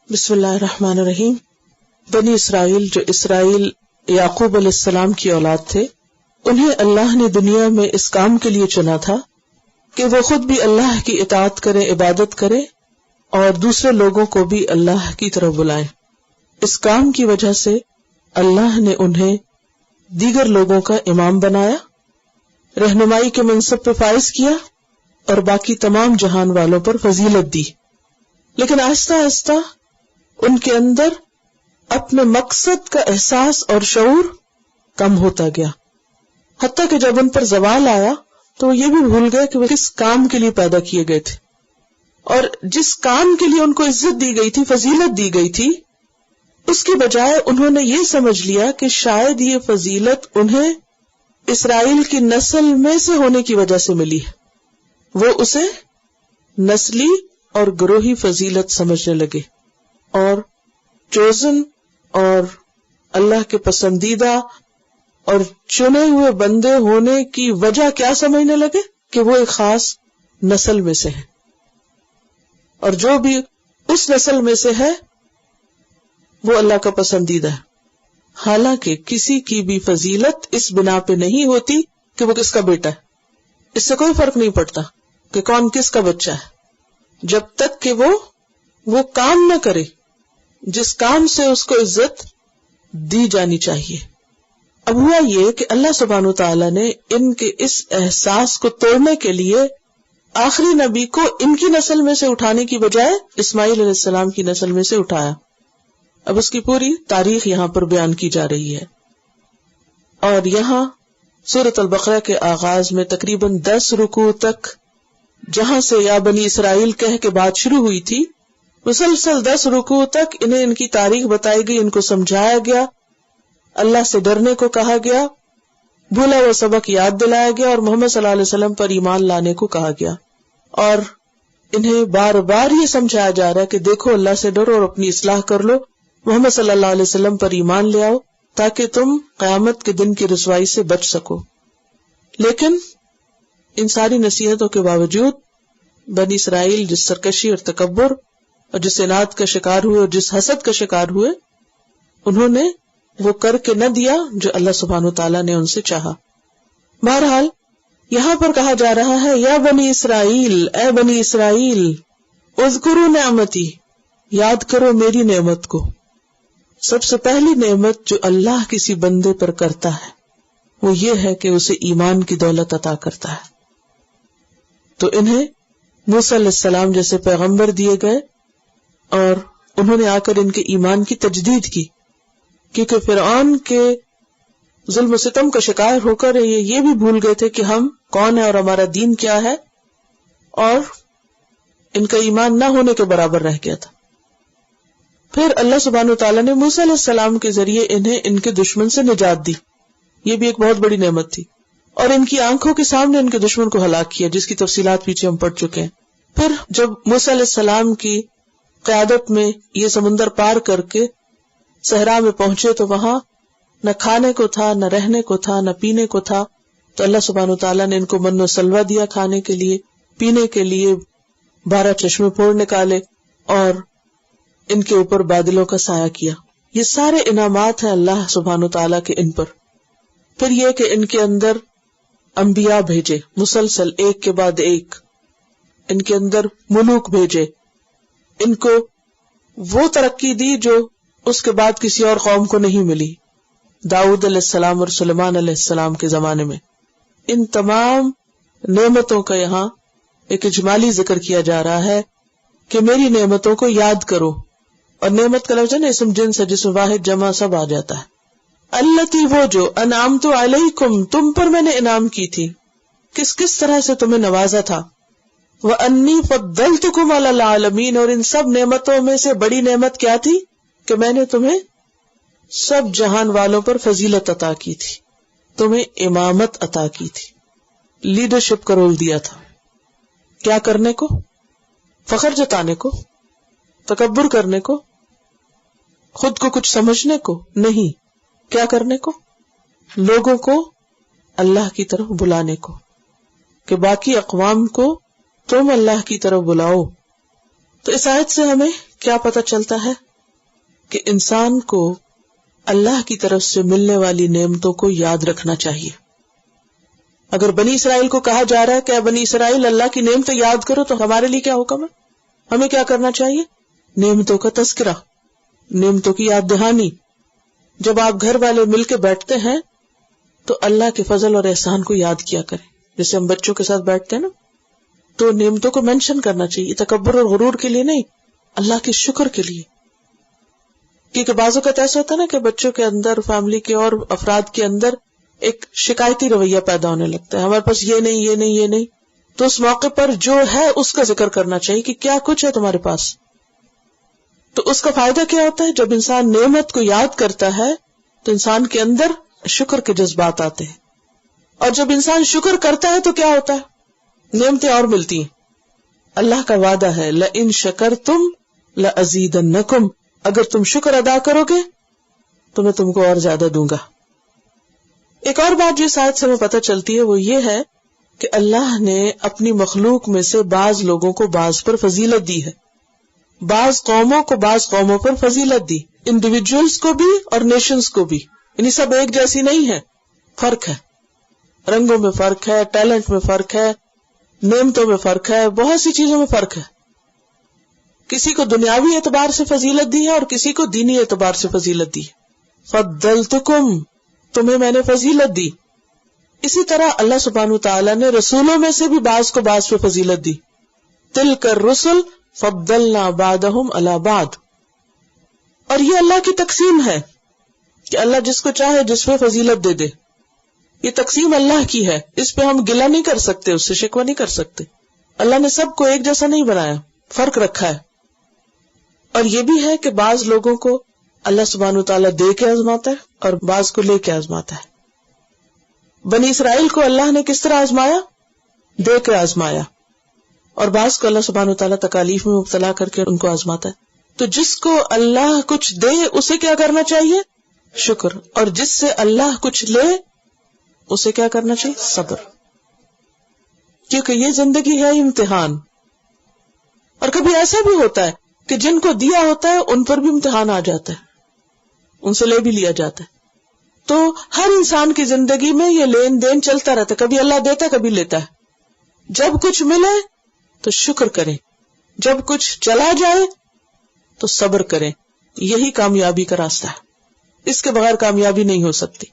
بسم اللہ الرحمن الرحیم. بنی اسرائیل جو اسرائیل یعقوب علیہ السلام کی اولاد تھے، انہیں اللہ نے دنیا میں اس کام کے لیے چنا تھا کہ وہ خود بھی اللہ کی اطاعت کرے، عبادت کرے اور دوسرے لوگوں کو بھی اللہ کی طرف بلائیں. اس کام کی وجہ سے اللہ نے انہیں دیگر لوگوں کا امام بنایا، رہنمائی کے منصب پہ فائز کیا اور باقی تمام جہان والوں پر فضیلت دی. لیکن آہستہ آہستہ ان کے اندر اپنے مقصد کا احساس اور شعور کم ہوتا گیا، حتیٰ کہ جب ان پر زوال آیا تو وہ یہ بھی بھول گئے کہ وہ کس کام کے لیے پیدا کیے گئے تھے، اور جس کام کے لیے ان کو عزت دی گئی تھی، فضیلت دی گئی تھی، اس کی بجائے انہوں نے یہ سمجھ لیا کہ شاید یہ فضیلت انہیں اسرائیل کی نسل میں سے ہونے کی وجہ سے ملی ہے. وہ اسے نسلی اور گروہی فضیلت سمجھنے لگے اور چوزن اور اللہ کے پسندیدہ اور چنے ہوئے بندے ہونے کی وجہ کیا سمجھنے لگے کہ وہ ایک خاص نسل میں سے ہے، اور جو بھی اس نسل میں سے ہے وہ اللہ کا پسندیدہ ہے. حالانکہ کسی کی بھی فضیلت اس بنا پہ نہیں ہوتی کہ وہ کس کا بیٹا ہے. اس سے کوئی فرق نہیں پڑتا کہ کون کس کا بچہ ہے، جب تک کہ وہ کام نہ کرے جس کام سے اس کو عزت دی جانی چاہیے. اب ہوا یہ کہ اللہ سبحانہ وتعالی نے ان کے اس احساس کو توڑنے کے لیے آخری نبی کو ان کی نسل میں سے اٹھانے کی بجائے اسماعیل علیہ السلام کی نسل میں سے اٹھایا. اب اس کی پوری تاریخ یہاں پر بیان کی جا رہی ہے، اور یہاں سورۃ البقرہ کے آغاز میں تقریباً 10 رکوع تک جہاں سے یا بنی اسرائیل کہہ کے بات شروع ہوئی تھی، مسلسل 10 رکوع تک انہیں ان کی تاریخ بتائی گئی، ان کو سمجھایا گیا، اللہ سے ڈرنے کو کہا گیا، بھولا وہ سبق یاد دلایا گیا اور محمد صلی اللہ علیہ وسلم پر ایمان لانے کو کہا گیا. اور انہیں بار بار یہ سمجھایا جا رہا ہے کہ دیکھو اللہ سے ڈرو اور اپنی اصلاح کر لو، محمد صلی اللہ علیہ وسلم پر ایمان لے آؤ تاکہ تم قیامت کے دن کی رسوائی سے بچ سکو. لیکن ان ساری نصیحتوں کے باوجود بنی اسرائیل جس سرکشی اور تکبر اور جس اناد کا شکار ہوئے اور جس حسد کا شکار ہوئے، انہوں نے وہ کر کے نہ دیا جو اللہ سبحانہ وتعالیٰ نے ان سے چاہا. بہرحال یہاں پر کہا جا رہا ہے یا بنی اسرائیل، اے بنی اسرائیل، اذکروا نعمتی، یاد کرو میری نعمت کو. سب سے پہلی نعمت جو اللہ کسی بندے پر کرتا ہے وہ یہ ہے کہ اسے ایمان کی دولت عطا کرتا ہے. تو انہیں موسیٰ علیہ السلام جیسے پیغمبر دیے گئے اور انہوں نے آ کر ان کے ایمان کی تجدید کی، کیونکہ فرعون کے ظلم و ستم کا شکار ہو کر یہ بھی بھول گئے تھے کہ ہم کون ہیں اور ہمارا دین کیا ہے، اور ان کا ایمان نہ ہونے کے برابر رہ گیا تھا. پھر اللہ سبحانہ وتعالیٰ نے موسیٰ علیہ السلام کے ذریعے انہیں ان کے دشمن سے نجات دی. یہ بھی ایک بہت بڑی نعمت تھی، اور ان کی آنکھوں کے سامنے ان کے دشمن کو ہلاک کیا، جس کی تفصیلات پیچھے ہم پڑھ چکے ہیں. پھر جب موسیٰ علیہ السلام کی قیادت میں یہ سمندر پار کر کے صحرا میں پہنچے تو وہاں نہ کھانے کو تھا، نہ رہنے کو تھا، نہ پینے کو تھا. تو اللہ سبحانہ وتعالیٰ نے ان کو من و سلوہ دیا کھانے کے لیے، پینے کے لیے 12 چشمے پھوڑ نکالے اور ان کے اوپر بادلوں کا سایہ کیا. یہ سارے انعامات ہیں اللہ سبحانہ وتعالیٰ کے ان پر. پھر یہ کہ ان کے اندر انبیاء بھیجے مسلسل ایک کے بعد ایک، ان کے اندر ملوک بھیجے، ان کو وہ ترقی دی جو اس کے بعد کسی اور قوم کو نہیں ملی، داؤد علیہ السلام اور سلیمان علیہ السلام کے زمانے میں. ان تمام نعمتوں کا یہاں ایک اجمالی ذکر کیا جا رہا ہے کہ میری نعمتوں کو یاد کرو. اور نعمت کا لفظ ہے نا اسم جنس ہے جس میں واحد جمع سب آ جاتا ہے. التی وہ جو انعمت علیکم تم پر میں نے انعام کی تھی، کس کس طرح سے تمہیں نوازا تھا. وانی فضلتکم علی العالمین، اور ان سب نعمتوں میں سے بڑی نعمت کیا تھی کہ میں نے تمہیں سب جہان والوں پر فضیلت عطا کی تھی، تمہیں امامت عطا کی تھی، لیڈرشپ کا رول دیا تھا. کیا کرنے کو؟ فخر جتانے کو، تکبر کرنے کو، خود کو کچھ سمجھنے کو نہیں. کیا کرنے کو؟ لوگوں کو اللہ کی طرف بلانے کو، کہ باقی اقوام کو تم اللہ کی طرف بلاؤ. تو اس آیت سے ہمیں کیا پتہ چلتا ہے کہ انسان کو اللہ کی طرف سے ملنے والی نعمتوں کو یاد رکھنا چاہیے. اگر بنی اسرائیل کو کہا جا رہا ہے کہ بنی اسرائیل اللہ کی نعمتیں یاد کرو، تو ہمارے لیے کیا حکم ہے؟ ہمیں کیا کرنا چاہیے؟ نعمتوں کا تذکرہ، نعمتوں کی یاد دہانی. جب آپ گھر والے مل کے بیٹھتے ہیں تو اللہ کے فضل اور احسان کو یاد کیا کریں. جیسے ہم بچوں کے ساتھ بیٹھتے ہیں نا، تو نعمتوں کو مینشن کرنا چاہیے، تکبر اور غرور کے لیے نہیں، اللہ کے شکر کے لیے. کیونکہ بعض اوقات ایسا ہوتا ہے نا کہ بچوں کے اندر، فیملی کے اور افراد کے اندر ایک شکایتی رویہ پیدا ہونے لگتا ہے، ہمارے پاس یہ نہیں، یہ نہیں، یہ نہیں. تو اس موقع پر جو ہے اس کا ذکر کرنا چاہیے کہ کیا کچھ ہے تمہارے پاس. تو اس کا فائدہ کیا ہوتا ہے؟ جب انسان نعمت کو یاد کرتا ہے تو انسان کے اندر شکر کے جذبات آتے ہیں، اور جب انسان شکر کرتا ہے تو کیا ہوتا ہے؟ نعمتیں اور ملتی ہیں. اللہ کا وعدہ ہے لئن شکرتم لازیدنکم، اگر تم شکر ادا کرو گے تو میں تم کو اور زیادہ دوں گا. ایک اور بات جو اس آیت سے ہمیں پتہ چلتی ہے وہ یہ ہے کہ اللہ نے اپنی مخلوق میں سے بعض لوگوں کو بعض پر فضیلت دی ہے، بعض قوموں کو بعض قوموں پر فضیلت دی، انڈیویجولز کو بھی اور نیشنز کو بھی. یعنی سب ایک جیسی نہیں ہے، فرق ہے، رنگوں میں فرق ہے، ٹیلنٹ میں فرق ہے، نعمتوں میں فرق ہے، بہت سی چیزوں میں فرق ہے. کسی کو دنیاوی اعتبار سے فضیلت دی ہے اور کسی کو دینی اعتبار سے فضیلت دی ہے. فضلتکم، تمہیں میں نے فضیلت دی. اسی طرح اللہ سبحانہ تعالیٰ نے رسولوں میں سے بھی بعض کو بعض پہ فضیلت دی. تلک الرسل فضلنا بعضهم علی بعض. اور یہ اللہ کی تقسیم ہے کہ اللہ جس کو چاہے جس پہ فضیلت دے دے. یہ تقسیم اللہ کی ہے، اس پہ ہم گلہ نہیں کر سکتے، اس سے شکوہ نہیں کر سکتے. اللہ نے سب کو ایک جیسا نہیں بنایا، فرق رکھا ہے. اور یہ بھی ہے کہ بعض لوگوں کو اللہ سبحانہ وتعالیٰ دے کے آزماتا ہے اور بعض کو لے کے آزماتا ہے. بنی اسرائیل کو اللہ نے کس طرح آزمایا؟ دے کے آزمایا. اور بعض کو اللہ سبحانہ وتعالیٰ تکالیف میں مبتلا کر کے ان کو آزماتا ہے. تو جس کو اللہ کچھ دے اسے کیا کرنا چاہیے؟ شکر. اور جس سے اللہ کچھ لے اسے کیا کرنا چاہیے؟ صبر. کیونکہ یہ زندگی ہے امتحان. اور کبھی ایسا بھی ہوتا ہے کہ جن کو دیا ہوتا ہے ان پر بھی امتحان آ جاتا ہے، ان سے لے بھی لیا جاتا ہے. تو ہر انسان کی زندگی میں یہ لین دین چلتا رہتا ہے، کبھی اللہ دیتا ہے کبھی لیتا ہے. جب کچھ ملے تو شکر کریں، جب کچھ چلا جائے تو صبر کریں. یہی کامیابی کا راستہ ہے، اس کے بغیر کامیابی نہیں ہو سکتی.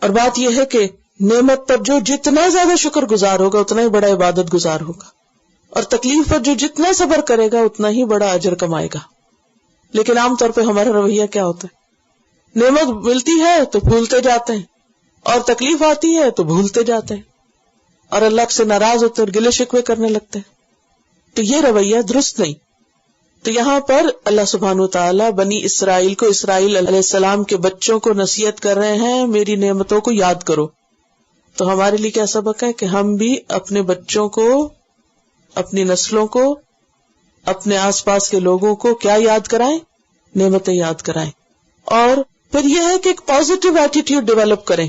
اور بات یہ ہے کہ نعمت پر جو جتنا زیادہ شکر گزار ہوگا اتنا ہی بڑا عبادت گزار ہوگا، اور تکلیف پر جو جتنا صبر کرے گا اتنا ہی بڑا اجر کمائے گا. لیکن عام طور پہ ہمارا رویہ کیا ہوتا ہے؟ نعمت ملتی ہے تو بھولتے جاتے ہیں، اور تکلیف آتی ہے تو بھولتے جاتے ہیں، اور اللہ سے ناراض ہوتے اور گلے شکوے کرنے لگتے ہیں. تو یہ رویہ درست نہیں. تو یہاں پر اللہ سبحانہ وتعالیٰ بنی اسرائیل کو، اسرائیل علیہ السلام کے بچوں کو نصیحت کر رہے ہیں میری نعمتوں کو یاد کرو. تو ہمارے لیے کیا سبق ہے کہ ہم بھی اپنے بچوں کو، اپنی نسلوں کو، اپنے آس پاس کے لوگوں کو کیا یاد کرائیں؟ نعمتیں یاد کرائیں. اور پھر یہ ہے کہ ایک پازیٹیو ایٹیٹیوڈ ڈیولپ کریں،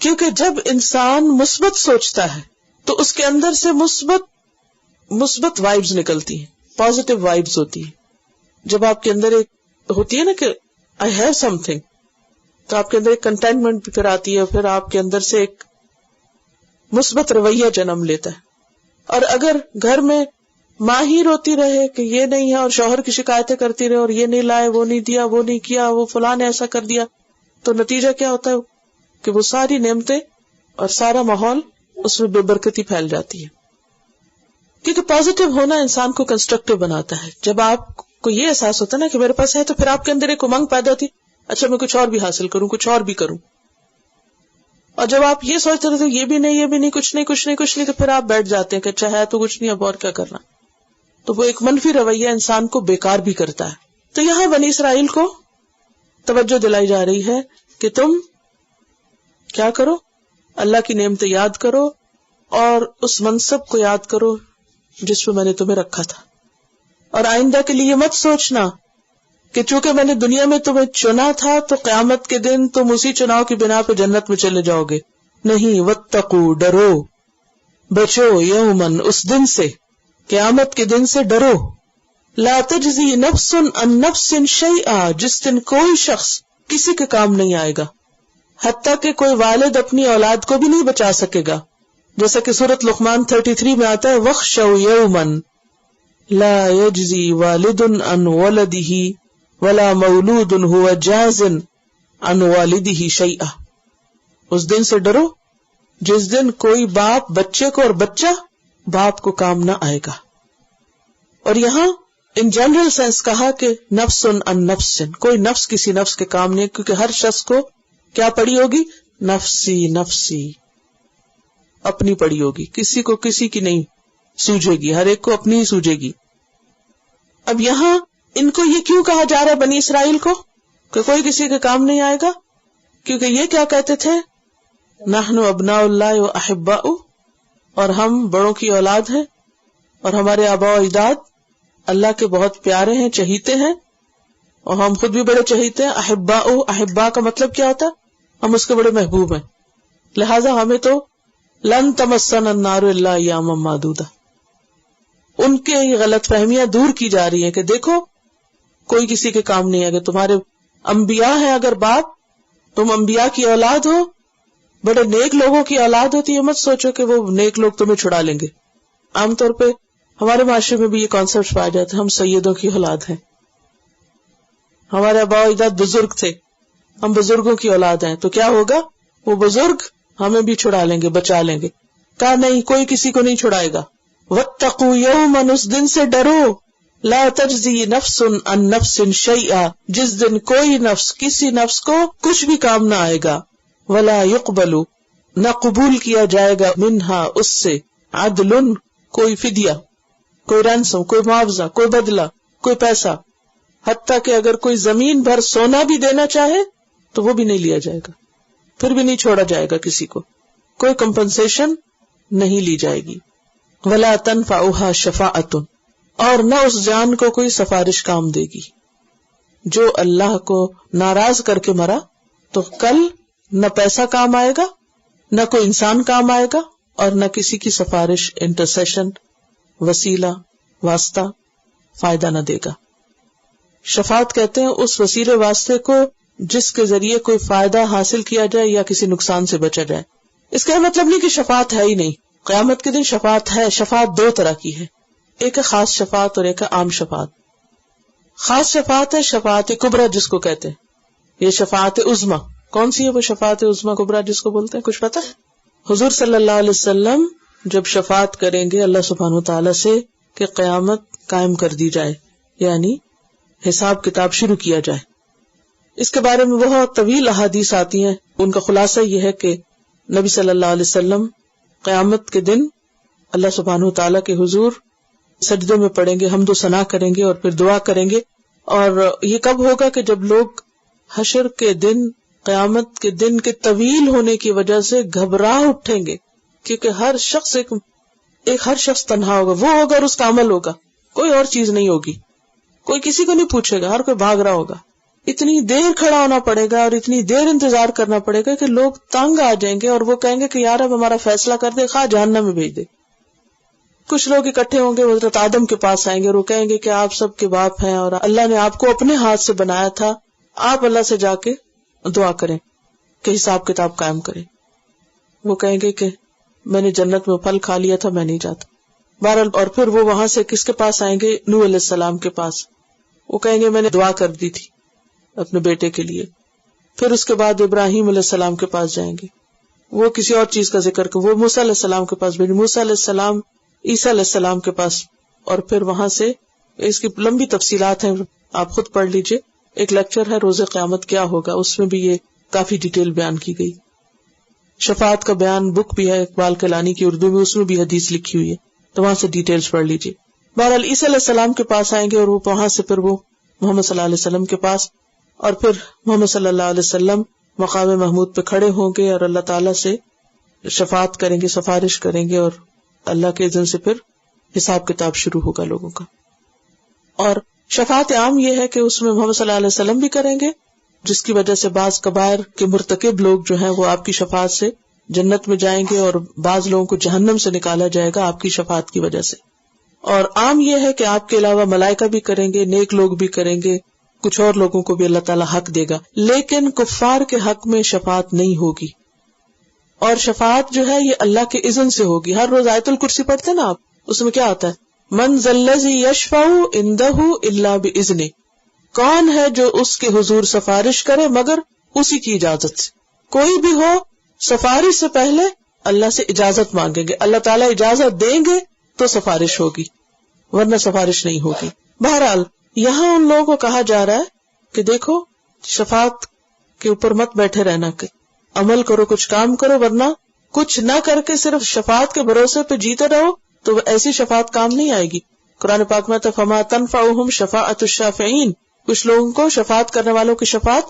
کیونکہ جب انسان مثبت سوچتا ہے تو اس کے اندر سے مثبت وائبز نکلتی ہیں، پازیٹیو وائبز ہوتی ہیں. جب آپ کے اندر ایک ہوتی ہے نا کہ آئی ہیو سم تھنگ، تو آپ کے اندر ایک کنٹینٹمنٹ بھی پھر آتی ہے، پھر آپ کے اندر سے ایک مثبت رویہ جنم لیتا ہے. اور اگر گھر میں ماں ہی روتی رہے کہ یہ نہیں ہے، اور شوہر کی شکایتیں کرتی رہے، اور یہ نہیں لائے، وہ نہیں دیا، وہ نہیں کیا، وہ فلاں نے ایسا کر دیا، تو نتیجہ کیا ہوتا ہے کہ وہ ساری نعمتیں اور سارا ماحول اس میں بے برکتی پھیل جاتی ہے. کیونکہ پازیٹیو ہونا انسان کو کنسٹرکٹیو بناتا ہے. جب آپ کو یہ احساس ہوتا ہے نا کہ میرے پاس ہے، تو پھر آپ کے اندر ایک امنگ پیدا ہوتی، اچھا میں کچھ اور بھی حاصل کروں، کچھ اور بھی کروں. اور جب آپ یہ سوچتے رہتے یہ بھی نہیں، کچھ نہیں، تو پھر آپ بیٹھ جاتے ہیں کہ اچھا ہے تو کچھ نہیں، اب اور کیا کرنا. تو وہ ایک منفی رویہ انسان کو بیکار بھی کرتا ہے. تو یہاں بنی اسرائیل کو توجہ دلائی جا رہی ہے کہ تم کیا کرو؟ اللہ کی نعمتیں یاد کرو اور اس منصب کو یاد کرو جس پہ میں نے تمہیں رکھا تھا. اور آئندہ کے لیے مت سوچنا کہ چونکہ میں نے دنیا میں تمہیں چنا تھا تو قیامت کے دن تم اسی چناؤ کی بنا پہ جنت میں چلے جاؤ گے. نہیں، واتقوا، ڈرو، بچو، یومن، اس دن سے، قیامت کے دن سے ڈرو. لا تجزی نفس عن نفس شیئا، جس دن کوئی شخص کسی کے کام نہیں آئے گا، حتیٰ کہ کوئی والد اپنی اولاد کو بھی نہیں بچا سکے گا، جیسا کہ سورۃ لقمان 33 میں آتا ہے وَاخْشَوْا يَوْمًا لَا يَجْزِي وَالِدٌ عَنْ وَلَدِهِ وَلَا مَوْلُودٌ هُوَ جَازٍ عَنْ وَالِدِهِ شَيْئًا، اس دن سے ڈرو جس دن کوئی باپ بچے کو اور بچہ باپ کو کام نہ آئے گا۔ اور یہاں ان جنرل سینس کہا کہ نفس عن نفس، کوئی نفس کسی نفس کے کام نہیں، کیونکہ ہر شخص کو کیا پڑی ہوگی؟ نفسی نفسی، اپنی پڑی ہوگی، کسی کو کسی کی نہیں سوجے گی، ہر ایک کو اپنی ہی سوجے گی۔ اب یہاں ان کو یہ کیوں کہا جا رہا ہے بنی اسرائیل کو کہ کوئی کسی کے کام نہیں آئے گا؟ کیونکہ یہ کیا کہتے تھے؟ نحن ابناء اللہ و احباء، اور ہم بڑوں کی اولاد ہیں اور ہمارے آباء و اجداد اللہ کے بہت پیارے ہیں، چہیتے ہیں، اور ہم خود بھی بڑے چہیتے ہیں۔ احباء، احباء کا مطلب کیا ہوتا ہے؟ ہم اس کے بڑے محبوب ہیں، لہذا ہمیں تو لن تمسنا النار الا ایاما معدودہ۔ ان کے یہ غلط فہمیاں دور کی جا رہی ہیں کہ دیکھو کوئی کسی کے کام نہیں آئے، تمہارے انبیاء ہیں، اگر باپ تم انبیاء کی اولاد ہو، بڑے نیک لوگوں کی اولاد ہوتی ہے، مت سوچو کہ وہ نیک لوگ تمہیں چھڑا لیں گے۔ عام طور پہ ہمارے معاشرے میں بھی یہ کانسیپٹ پایا جاتا ہے، ہم سیدوں کی اولاد ہیں، ہمارے آباء و اجداد بزرگ تھے، ہم بزرگوں کی اولاد ہیں، تو کیا ہوگا؟ وہ بزرگ ہمیں بھی چھڑا لیں گے، بچا لیں گے۔ کہا نہیں، کوئی کسی کو نہیں چھڑائے گا۔ واتقوا یوما، اس دن سے ڈرو، لا تجزی نفس عن نفس شیئا، جس دن کوئی نفس کسی نفس کو کچھ بھی کام نہ آئے گا، ولا یقبل، نہ قبول کیا جائے گا، منہا، اس سے، عدل، کوئی فدیہ، کوئی رینسم، کوئی معاوضہ، کوئی بدلہ، کوئی پیسہ، حتیٰ کہ اگر کوئی زمین بھر سونا بھی دینا چاہے تو وہ بھی نہیں لیا جائے گا، پھر بھی نہیں چھوڑا جائے گا، کسی کو کوئی کمپنسیشن نہیں لی جائے گی۔ ولا تنفعها شفاعۃ، اور نہ اس جان کو کوئی سفارش کام دے گی۔ جو اللہ کو ناراض کر کے مرا تو کل نہ پیسہ کام آئے گا، نہ کوئی انسان کام آئے گا، اور نہ کسی کی سفارش، انٹرسیشن، وسیلہ، واسطہ فائدہ نہ دے گا۔ شفاعت کہتے ہیں اس وسیلے واسطے کو جس کے ذریعے کوئی فائدہ حاصل کیا جائے یا کسی نقصان سے بچا جائے۔ اس کا مطلب نہیں کہ شفاعت ہے ہی نہیں، قیامت کے دن شفاعت ہے۔ شفاعت دو طرح کی ہے، ایک ہے خاص شفاعت اور ایک ہے عام شفاعت۔ خاص شفاعت ہے شفاعت کبریٰ جس کو کہتے ہیں، یہ شفاعت عظمیٰ۔ کون سی ہے وہ شفاعت عظمیٰ کبریٰ جس کو بولتے ہیں؟ کچھ پتہ ہے؟ حضور صلی اللہ علیہ وسلم جب شفاعت کریں گے اللہ سبحانہ وتعالی سے کہ قیامت قائم کر دی جائے، یعنی حساب کتاب شروع کیا جائے، اس کے بارے میں بہت طویل احادیث آتی ہیں۔ ان کا خلاصہ یہ ہے کہ نبی صلی اللہ علیہ وسلم قیامت کے دن اللہ سبحانہ وتعالی کے حضور سجدے میں پڑیں گے، حمد و ثنا کریں گے اور پھر دعا کریں گے۔ اور یہ کب ہوگا؟ کہ جب لوگ حشر کے دن، قیامت کے دن کے طویل ہونے کی وجہ سے گھبرا اٹھیں گے، کیونکہ ہر شخص تنہا ہوگا، وہ ہوگا اور اس کا عمل ہوگا، کوئی اور چیز نہیں ہوگی، کوئی کسی کو نہیں پوچھے گا، ہر کوئی بھاگ رہا ہوگا۔ اتنی دیر کھڑا ہونا پڑے گا اور اتنی دیر انتظار کرنا پڑے گا کہ لوگ تنگ آ جائیں گے اور وہ کہیں گے کہ یار اب ہمارا فیصلہ کر دے، خواہ جہنم میں بھیج دے۔ کچھ لوگ اکٹھے ہوں گے، حضرت آدم کے پاس آئیں گے اور وہ کہیں گے کہ آپ سب کے باپ ہیں اور اللہ نے آپ کو اپنے ہاتھ سے بنایا تھا، آپ اللہ سے جا کے دعا کریں کہ حساب کتاب قائم کریں۔ وہ کہیں گے کہ میں نے جنت میں پھل کھا لیا تھا، میں نہیں جاتا۔ بہرحال اور پھر وہ وہاں سے کس کے پاس آئیں گے؟ نوح علیہ السلام کے پاس۔ وہ کہیں گے میں نے دعا کر دی تھی اپنے بیٹے کے لیے۔ پھر اس کے بعد ابراہیم علیہ السلام کے پاس جائیں گے، وہ کسی اور چیز کا ذکر کر، وہ موسیٰ علیہ السلام کے پاس بھیجیں، موسیٰ علیہ السلام عیسیٰ علیہ السلام کے پاس، اور پھر وہاں سے اس کی لمبی تفصیلات ہیں، آپ خود پڑھ لیجئے۔ ایک لیکچر ہے روز قیامت کیا ہوگا، اس میں بھی یہ کافی ڈیٹیل بیان کی گئی۔ شفاعت کا بیان بک بھی ہے اقبال کلانی کی اردو میں، اس میں بھی حدیث لکھی ہوئی ہے، تو وہاں سے ڈیٹیلز پڑھ لیجئے۔ بہرحال عیسیٰ علیہ السلام کے پاس آئیں گے اور وہ وہاں سے پھر وہ محمد صلی اللہ علیہ وسلم کے پاس، اور پھر محمد صلی اللہ علیہ وسلم مقام محمود پہ کھڑے ہوں گے اور اللہ تعالیٰ سے شفاعت کریں گے، سفارش کریں گے، اور اللہ کے اذن سے پھر حساب کتاب شروع ہوگا لوگوں کا۔ اور شفاعت عام یہ ہے کہ اس میں محمد صلی اللہ علیہ وسلم بھی کریں گے، جس کی وجہ سے بعض کبائر کے مرتکب لوگ جو ہیں وہ آپ کی شفاعت سے جنت میں جائیں گے، اور بعض لوگوں کو جہنم سے نکالا جائے گا آپ کی شفاعت کی وجہ سے۔ اور عام یہ ہے کہ آپ کے علاوہ ملائکہ بھی کریں گے، نیک لوگ بھی کریں گے، کچھ اور لوگوں کو بھی اللہ تعالیٰ حق دے گا، لیکن کفار کے حق میں شفاعت نہیں ہوگی. اور شفاعت جو ہے یہ اللہ کے اذن سے ہوگی. ہر روز آیت الکرسی پڑھتے ہیں نا آپ، اس میں کیا آتا ہے؟ من ذا الذی یشفع عندہ الا باذنہ، کون ہے جو اس کے حضور سفارش کرے مگر اسی کی اجازت سے. کوئی بھی ہو سفارش سے پہلے اللہ سے اجازت مانگیں گے، اللہ تعالیٰ اجازت دیں گے تو سفارش ہوگی، ورنہ سفارش نہیں ہوگی. بہرحال یہاں ان لوگوں کو کہا جا رہا ہے کہ دیکھو شفاعت کے اوپر مت بیٹھے رہنا، کہ عمل کرو، کچھ کام کرو، ورنہ کچھ نہ کر کے صرف شفاعت کے بھروسے پہ جیتے رہو تو ایسی شفاعت کام نہیں آئے گی. قرآن پاک میں فما تنفعهم شفاعت الشافعین، کچھ لوگوں کو شفاعت کرنے والوں کی شفاعت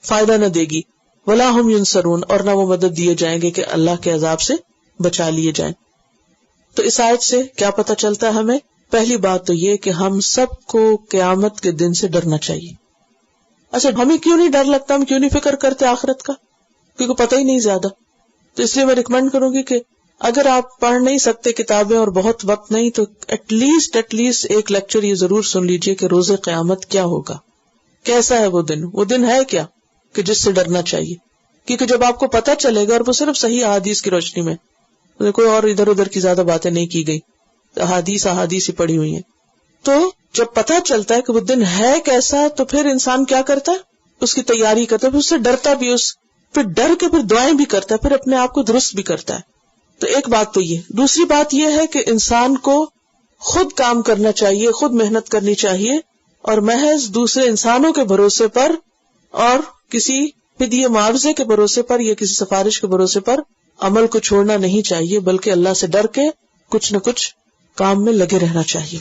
فائدہ نہ دے گی. ولا هم ينصرون، اور نہ وہ مدد دیے جائیں گے کہ اللہ کے عذاب سے بچا لیے جائیں. تو اس آیت سے کیا پتہ چلتا ہے ہمیں؟ پہلی بات تو یہ کہ ہم سب کو قیامت کے دن سے ڈرنا چاہیے. اچھا ہمیں کیوں نہیں ڈر لگتا، ہم کیوں نہیں فکر کرتے آخرت کا؟ کیونکہ پتہ ہی نہیں زیادہ. تو اس لیے میں ریکمینڈ کروں گی کہ اگر آپ پڑھ نہیں سکتے کتابیں اور بہت وقت نہیں تو ایٹ لیسٹ ایک لیکچر یہ ضرور سن لیجئے کہ روز قیامت کیا ہوگا، کیسا ہے وہ دن ہے کیا کہ جس سے ڈرنا چاہیے. کیونکہ جب آپ کو پتہ چلے گا، اور وہ صرف صحیح احادیث کی روشنی میں، کوئی اور ادھر ادھر کی زیادہ باتیں نہیں کی گئی، احادیث ہی پڑھی ہوئی ہیں، تو جب پتہ چلتا ہے کہ وہ دن ہے کیسا تو پھر انسان کیا کرتا ہے؟ اس کی تیاری کرتا ہے، پھر اس سے ڈرتا بھی، پھر ڈر کے پھر دعائیں بھی کرتا ہے، پھر اپنے آپ کو درست بھی کرتا ہے. تو ایک بات تو یہ. دوسری بات یہ ہے کہ انسان کو خود کام کرنا چاہیے، خود محنت کرنی چاہیے، اور محض دوسرے انسانوں کے بھروسے پر اور کسی فدیے معاوضے کے بھروسے پر یا کسی سفارش کے بھروسے پر عمل کو چھوڑنا نہیں چاہیے، بلکہ اللہ سے ڈر کے کچھ نہ کچھ کام میں لگے رہنا چاہیے.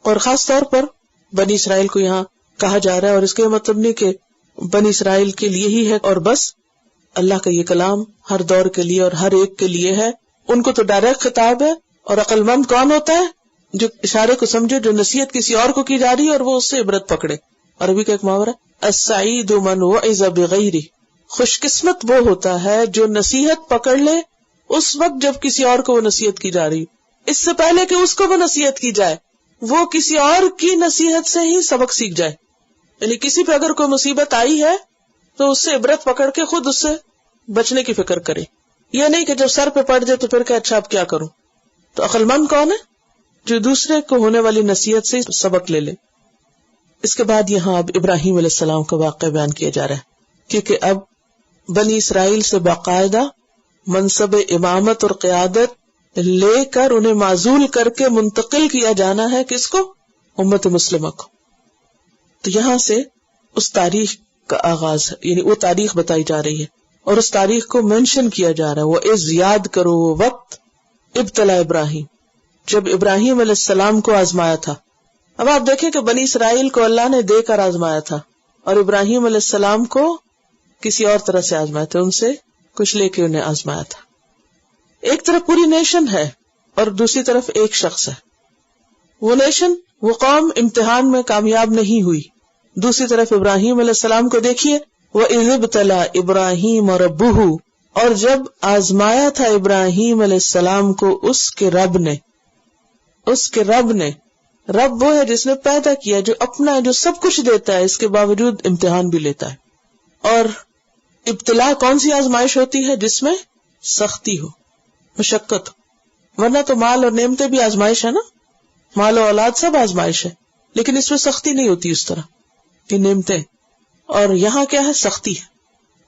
اور خاص طور پر بنی اسرائیل کو یہاں کہا جا رہا ہے، اور اس کے مطلب نہیں کہ بنی اسرائیل کے لیے ہی ہے اور بس. اللہ کا یہ کلام ہر دور کے لیے اور ہر ایک کے لیے ہے. ان کو تو ڈائریکٹ خطاب ہے. اور عقل مند کون ہوتا ہے؟ جو اشارے کو سمجھے، جو نصیحت کسی اور کو کی جا رہی ہے اور وہ اس سے عبرت پکڑے. عربی کا ایک محاورہ السعید من وعظ بغیرہ، خوش قسمت وہ ہوتا ہے جو نصیحت پکڑ لے اس وقت جب کسی اور کو وہ نصیحت کی جا رہی، اس سے پہلے کہ اس کو وہ نصیحت کی جائے، وہ کسی اور کی نصیحت سے ہی سبق سیکھ جائے. یعنی کسی پہ اگر کوئی مصیبت آئی ہے تو اس سے عبرت پکڑ کے خود اس سے بچنے کی فکر کرے. یہ نہیں کہ جب سر پہ پڑ جائے تو پھر کہ اچھا اب کیا کروں. تو عقل مند کون ہے؟ جو دوسرے کو ہونے والی نصیحت سے سبق لے لے. اس کے بعد یہاں اب ابراہیم علیہ السلام کا واقعہ بیان کیا جا رہا ہے، کیونکہ اب بنی اسرائیل سے باقاعدہ منصب امامت اور قیادت لے کر انہیں معزول کر کے منتقل کیا جانا ہے کس کو؟ امت مسلمہ کو. تو یہاں سے اس تاریخ کا آغاز ہے، یعنی وہ تاریخ بتائی جا رہی ہے اور اس تاریخ کو مینشن کیا جا رہا ہے. وہ از یاد کرو وہ وقت ابتلا ابراہیم، جب ابراہیم علیہ السلام کو آزمایا تھا. اب آپ دیکھیں کہ بنی اسرائیل کو اللہ نے دے کر آزمایا تھا اور ابراہیم علیہ السلام کو کسی اور طرح سے آزمایا تھا، ان سے کچھ لے کے انہیں آزمایا تھا. ایک طرف پوری نیشن ہے اور دوسری طرف ایک شخص ہے. وہ نیشن، وہ قوم امتحان میں کامیاب نہیں ہوئی. دوسری طرف ابراہیم علیہ السلام کو دیکھیے، وَإِذِ ابْتَلَىٰ إِبْرَاهِيمَ رَبُّهُ، اور جب آزمایا تھا ابراہیم علیہ السلام کو اس کے رب نے. رب وہ ہے جس نے پیدا کیا، جو اپنا ہے، جو سب کچھ دیتا ہے، اس کے باوجود امتحان بھی لیتا ہے. اور ابتلا کون سی آزمائش ہوتی ہے؟ جس میں سختی ہو، مشقت ہو. ورنہ تو مال اور نعمتیں بھی آزمائش ہے نا، مال و اولاد سب آزمائش ہے، لیکن اس میں سختی نہیں ہوتی اس طرح کہ نعمتیں. اور یہاں کیا ہے؟ سختی ہے.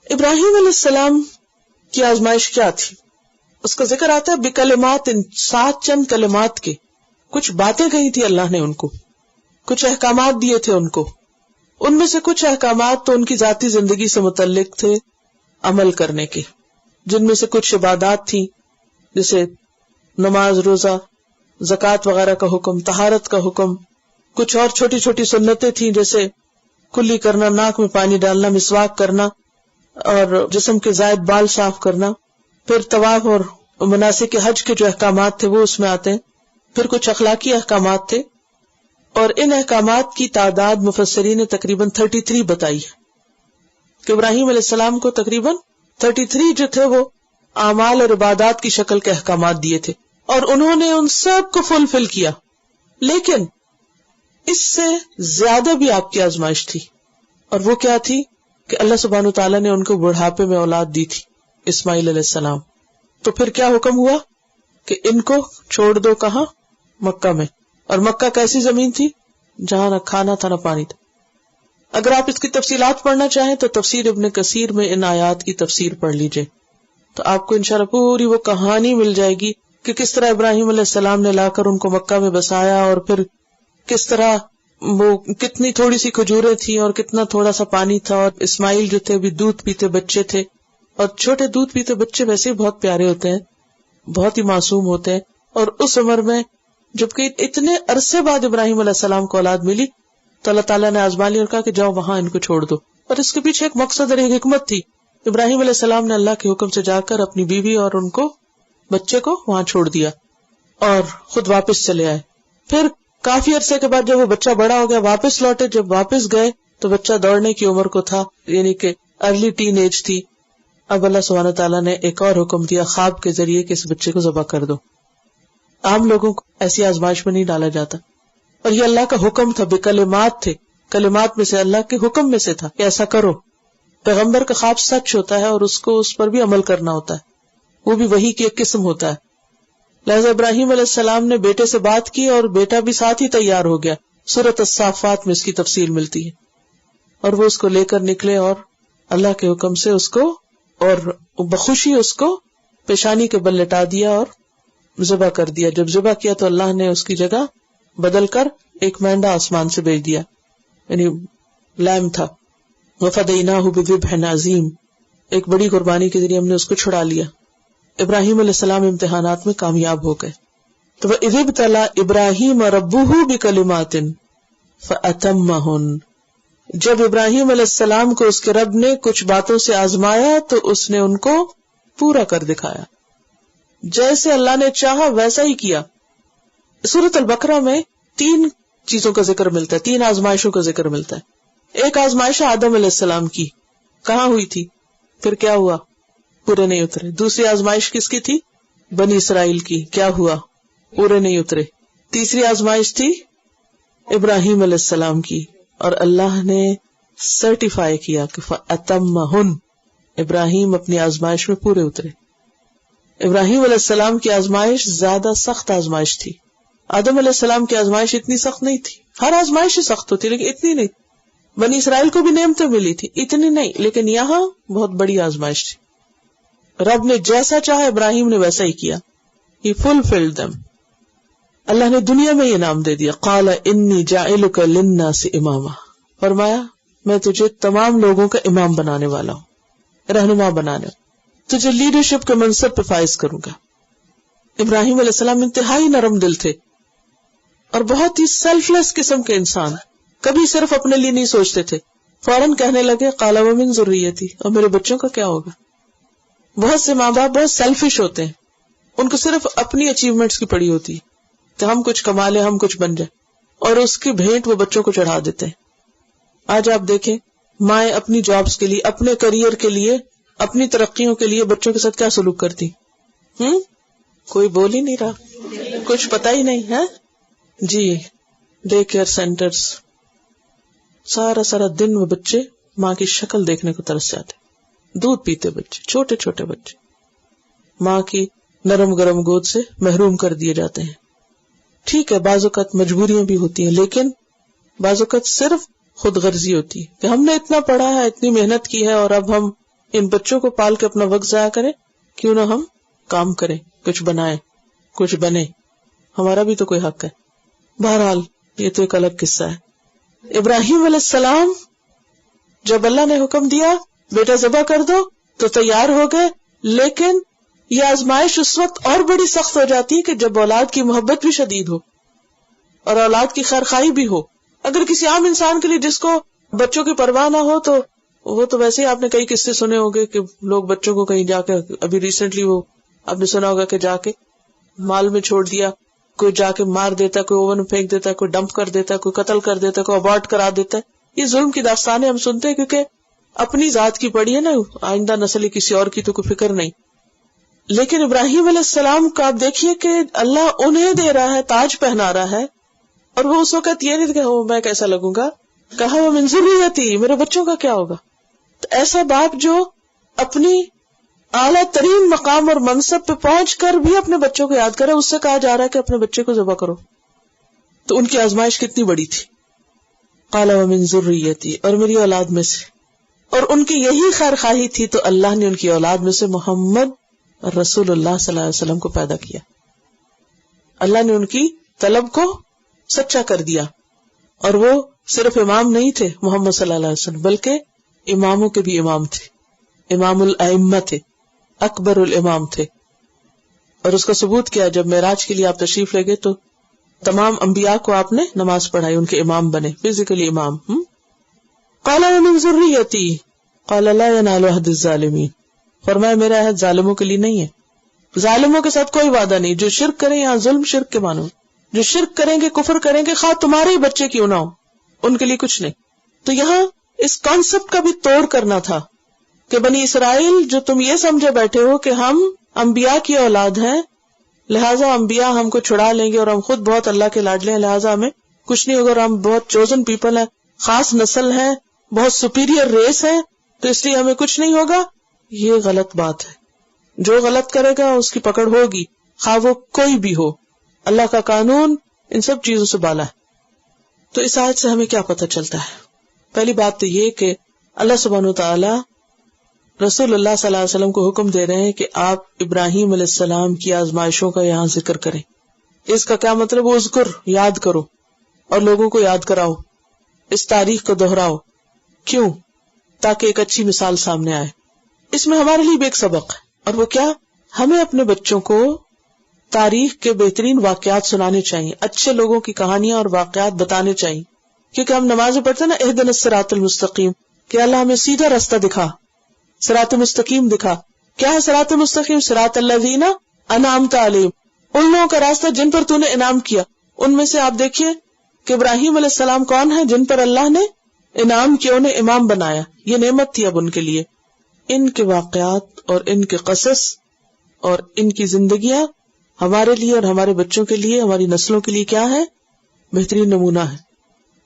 ابراہیم علیہ السلام کی آزمائش کیا تھی؟ اس کا ذکر آتا ہے بکلمات، 7 چند کلمات کے، کچھ باتیں کہی تھی اللہ نے ان کو، کچھ احکامات دیے تھے ان کو. ان میں سے کچھ احکامات تو ان کی ذاتی زندگی سے متعلق تھے عمل کرنے کے، جن میں سے کچھ عبادات تھیں جیسے نماز، روزہ، زکوٰۃ وغیرہ کا حکم، طہارت کا حکم. کچھ اور چھوٹی چھوٹی سنتیں تھیں جیسے کلی کرنا، ناک میں پانی ڈالنا، مسواک کرنا اور جسم کے زائد بال صاف کرنا. پھر طواف اور مناسک حج کے جو احکامات تھے وہ اس میں آتے ہیں. پھر کچھ اخلاقی احکامات تھے، اور ان احکامات کی تعداد مفسرین نے تقریباً 33 بتائی ہے کہ ابراہیم علیہ السلام کو تقریباً 33 جو تھے وہ اعمال اور عبادات کی شکل کے احکامات دیے تھے، اور انہوں نے ان سب کو فلفل کیا. لیکن اس سے زیادہ بھی آپ کی آزمائش تھی، اور وہ کیا تھی کہ اللہ سبحانہ وتعالیٰ نے ان کو بڑھاپے میں اولاد دی تھی، اسماعیل علیہ السلام. تو پھر کیا حکم ہوا کہ ان کو چھوڑ دو، کہاں؟ مکہ میں. اور مکہ کیسی زمین تھی؟ جہاں نہ کھانا تھا نہ پانی تھا. اگر آپ اس کی تفصیلات پڑھنا چاہیں تو تفسیر ابن کثیر میں ان آیات کی تفسیر پڑھ لیجئے، تو آپ کو انشاءاللہ پوری وہ کہانی مل جائے گی کہ کس طرح ابراہیم علیہ السلام نے لا کر ان کو مکہ میں بسایا، اور پھر کس طرح وہ کتنی تھوڑی سی کھجوریں تھیں اور کتنا تھوڑا سا پانی تھا، اور اسماعیل جو تھے ابھی دودھ پیتے بچے تھے. اور چھوٹے دودھ پیتے بچے ویسے ہی بہت پیارے ہوتے ہیں، بہت ہی معصوم ہوتے ہیں، اور اس عمر میں جبکہ اتنے عرصے بعد ابراہیم علیہ السلام کو اولاد ملی تو اللہ تعالیٰ نے آزما لیا اور کہا کہ جاؤ وہاں ان کو چھوڑ دو. اور اس کے پیچھے ایک مقصد اور ایک حکمت تھی. ابراہیم علیہ السلام نے اللہ کے حکم سے جا کر اپنی بیوی اور ان کو بچے کو وہاں چھوڑ دیا اور خود واپس چلے آئے. پھر کافی عرصے کے بعد جب وہ بچہ بڑا ہو گیا واپس لوٹے. جب واپس گئے تو بچہ دوڑنے کی عمر کو تھا، یعنی کہ ارلی ٹین ایج تھی. اب اللہ سبحانہ تعالیٰ نے ایک اور حکم دیا خواب کے ذریعے کہ اس بچے کو ذبح کر دو. عام لوگوں کو ایسی آزمائش میں نہیں ڈالا جاتا، اور یہ اللہ کا حکم تھا، بکلمات تھے، کلمات میں سے اللہ کے حکم میں سے تھا کہ ایسا کرو. پیغمبر کا خواب سچ ہوتا ہے اور اس کو اس پر بھی عمل کرنا ہوتا ہے، وہ بھی وحی کی ایک قسم ہوتا ہے. لہذا ابراہیم علیہ السلام نے بیٹے سے بات کی اور بیٹا بھی ساتھ ہی تیار ہو گیا. سورۃ الصافات میں اس کی تفصیل ملتی ہے. اور وہ اس کو لے کر نکلے اور اللہ کے حکم سے اس کو اور بخوشی اس کو پیشانی کے بل لٹا دیا اور ذبح کر دیا. جب ذبح کیا تو اللہ نے اس کی جگہ بدل کر ایک مینڈا آسمان سے بھیج دیا، یعنی لیم تھا. وَفَدَيْنَاهُ بِذِبْحٍ عَظِيمٍ، ایک بڑی قربانی کے ذریعے ہم نے اس کو چھڑا لیا. ابراہیم علیہ السلام امتحانات میں کامیاب ہو گئے. تو وَإِذِ ابْتَلَىٰ إِبْرَاهِيمَ رَبُّهُ بِكَلِمَاتٍ فَأَتَمَّهُنَّ، جب ابراہیم علیہ السلام کو اس کے رب نے کچھ باتوں سے آزمایا تو اس نے ان کو پورا کر دکھایا. جیسے اللہ نے چاہا ویسا ہی کیا. سورۃ البقرہ میں 3 چیزوں کا ذکر ملتا ہے، 3 آزمائشوں کا ذکر ملتا ہے. ایک آزمائش آدم علیہ السلام کی، کہاں ہوئی تھی؟ پھر کیا ہوا؟ پورے نہیں اترے. دوسری آزمائش کس کی تھی؟ بنی اسرائیل کی. کیا ہوا؟ پورے نہیں اترے. تیسری آزمائش تھی ابراہیم علیہ السلام کی، اور اللہ نے سرٹیفائی کیا کہ فَأَتَمَّهُنَّ، ابراہیم اپنی آزمائش میں پورے اترے. ابراہیم علیہ السلام کی آزمائش زیادہ سخت آزمائش تھی. آدم علیہ السلام کی آزمائش اتنی سخت نہیں تھی. ہر آزمائش ہی سخت ہوتی لیکن اتنی نہیں. بنی اسرائیل کو بھی نعمتیں ملی تھی، اتنی نہیں، لیکن یہاں بہت بڑی آزمائش تھی. رب نے جیسا چاہا ابراہیم نے ویسا ہی کیا. He fulfilled them. اللہ نے دنیا میں یہ نام دے دیا. قال انی جاعلک للناس اماما، فرمایا میں تجھے تمام لوگوں کا امام بنانے والا ہوں، رہنما بنانے، تجھے لیڈرشپ کے منصب پہ فائز کروں گا. ابراہیم علیہ السلام انتہائی نرم دل تھے اور بہت ہی سیلف لیس قسم کے انسان، کبھی صرف اپنے لیے نہیں سوچتے تھے. فوراً کہنے لگے قال ومن ذریتی، اور میرے بچوں کا کیا ہوگا. بہت سے ماں باپ بہت سیلفش ہوتے ہیں، ان کو صرف اپنی اچیومنٹس کی پڑی ہوتی ہے کہ ہم کچھ کما لیں، ہم کچھ بن جائیں، اور اس کی بھیٹ وہ بچوں کو چڑھا دیتے ہیں. آج آپ دیکھیں مائیں اپنی جابز کے لیے، اپنے کریئر کے لیے، اپنی ترقیوں کے لیے بچوں کے ساتھ کیا سلوک کرتی. کوئی بول ہی نہیں رہا، کچھ پتہ ہی نہیں ہے. جی ڈے کیئر سینٹرز، سارا دن وہ بچے ماں کی شکل دیکھنے کو ترس جاتے. دودھ پیتے بچے، چھوٹے چھوٹے بچے ماں کی نرم گرم گود سے محروم کر دیے جاتے ہیں. ٹھیک ہے بعض اوقات مجبوریاں بھی ہوتی ہیں، لیکن بعض اوقات صرف خود غرضی ہوتی ہے کہ ہم نے اتنا پڑھا ہے، اتنی محنت کی ہے، اور اب ہم ان بچوں کو پال کے اپنا وقت ضائع کریں. کیوں نہ ہم کام کریں، کچھ بنائیں، کچھ بنے، ہمارا بھی تو کوئی حق ہے. بہرحال یہ تو ایک الگ قصہ ہے. ابراہیم علیہ السلام جب اللہ نے حکم دیا بیٹا ذبح کر دو تو تیار ہو گئے، لیکن یہ آزمائش اس وقت اور بڑی سخت ہو جاتی ہے کہ جب اولاد کی محبت بھی شدید ہو اور اولاد کی خیرخواہی بھی ہو. اگر کسی عام انسان کے لیے جس کو بچوں کی پرواہ نہ ہو تو وہ تو ویسے ہی آپ نے کئی قصے سنے ہوں گے کہ لوگ بچوں کو کہیں جا کے، ابھی ریسنٹلی وہ آپ نے سنا ہوگا کہ جا کے مال میں چھوڑ دیا، کوئی جا کے مار دیتا، کوئی اوون پھینک دیتا، کوئی ڈمپ کر دیتا، کوئی قتل کر دیتا، کوئی ابارٹ کرا دیتا ہے. یہ ظلم کی داستانیں ہم سنتے ہیں کیونکہ اپنی ذات کی پڑی ہے نا، آئندہ نسل کسی اور کی تو کوئی فکر نہیں. لیکن ابراہیم علیہ السلام کا آپ دیکھیے کہ اللہ انہیں دے رہا ہے، تاج پہنا رہا ہے، اور وہ اس وقت یہ نہیں کہ میں کیسا لگوں گا، کہا وہ من ذریتی، میرے بچوں کا کیا ہوگا. تو ایسا باپ جو اپنی اعلیٰ ترین مقام اور منصب پہ پہنچ کر بھی اپنے بچوں کو یاد کرے، اس سے کہا جا رہا ہے کہ اپنے بچے کو ذبح کرو. تو ان کی آزمائش کتنی بڑی تھی. قال ومن ذریتی، اور میری اولاد میں سے. اور ان کی یہی خیر خواہی تھی تو اللہ نے ان کی اولاد میں سے محمد رسول اللہ صلی اللہ علیہ وسلم کو پیدا کیا. اللہ نے ان کی طلب کو سچا کر دیا. اور وہ صرف امام نہیں تھے محمد صلی اللہ علیہ وسلم، بلکہ اماموں کے بھی امام تھے، امام الائمہ تھے، اکبر الامام تھے. اور اس کا ثبوت کیا، جب معراج کے لیے آپ تشریف لے گئے تو تمام انبیاء کو آپ نے نماز پڑھائی، ان کے امام بنے، فزیکلی امام. قال ومن ذریتی قال لا ینال عہد الظالمین، فرمایا میرا عہد ظالموں کے لیے نہیں ہے. ظالموں کے ساتھ کوئی وعدہ نہیں. جو شرک کریں، یہاں ظلم شرک کے معنی، جو شرک کریں گے، کفر کریں گے، خواہ تمہارے ہی بچے کیوں نہ ہو، ان کے لیے کچھ نہیں. تو یہاں اس کانسیپٹ کا بھی توڑ کرنا تھا کہ بنی اسرائیل جو تم یہ سمجھے بیٹھے ہو کہ ہم انبیاء کی اولاد ہیں، لہٰذا انبیاء ہم کو چھڑا لیں گے اور ہم خود بہت اللہ کے لاڈلے ہیں، لہٰذا ہمیں کچھ نہیں ہوگا، اور ہم بہت چوزن پیپل ہیں، خاص نسل ہیں، بہت سپیریئر ریس ہے، تو اس لیے ہمیں کچھ نہیں ہوگا. یہ غلط بات ہے. جو غلط کرے گا اس کی پکڑ ہوگی، خواہ وہ کوئی بھی ہو. اللہ کا قانون ان سب چیزوں سے بالا ہے. تو اس آیت سے ہمیں کیا پتہ چلتا ہے؟ پہلی بات تو یہ کہ اللہ سبحانہ وتعالی رسول اللہ صلی اللہ علیہ وسلم کو حکم دے رہے ہیں کہ آپ ابراہیم علیہ السلام کی آزمائشوں کا یہاں ذکر کریں. اس کا کیا مطلب؟ وہ اذکر، یاد کرو اور لوگوں کو یاد کراؤ، اس تاریخ کو دہراؤ. کیوں؟ تاکہ ایک اچھی مثال سامنے آئے. اس میں ہمارے لیے بھی ایک سبق ہے، اور وہ کیا؟ ہمیں اپنے بچوں کو تاریخ کے بہترین واقعات سنانے چاہیے، اچھے لوگوں کی کہانیاں اور واقعات بتانے چاہیے. کیونکہ ہم نماز میں پڑھتے ہیں نا، اہدنا الصراط المستقیم، کہ اللہ ہمیں سیدھا راستہ دکھا، صراط مستقیم دکھا. کیا ہے صراط مستقیم؟ صراط الذین انعمت علیہم، ان لوگوں کا راستہ جن پر تو نے انعام کیا. ان میں سے آپ دیکھیے کہ ابراہیم علیہ السلام کون ہے؟ جن پر اللہ نے انعام کیا، انہیں امام بنایا. یہ نعمت تھی اب ان کے لیے. ان کے واقعات اور ان کے قصص اور ان کی زندگیاں ہمارے لیے اور ہمارے بچوں کے لیے، ہماری نسلوں کے لیے کیا ہے؟ بہترین نمونہ ہے.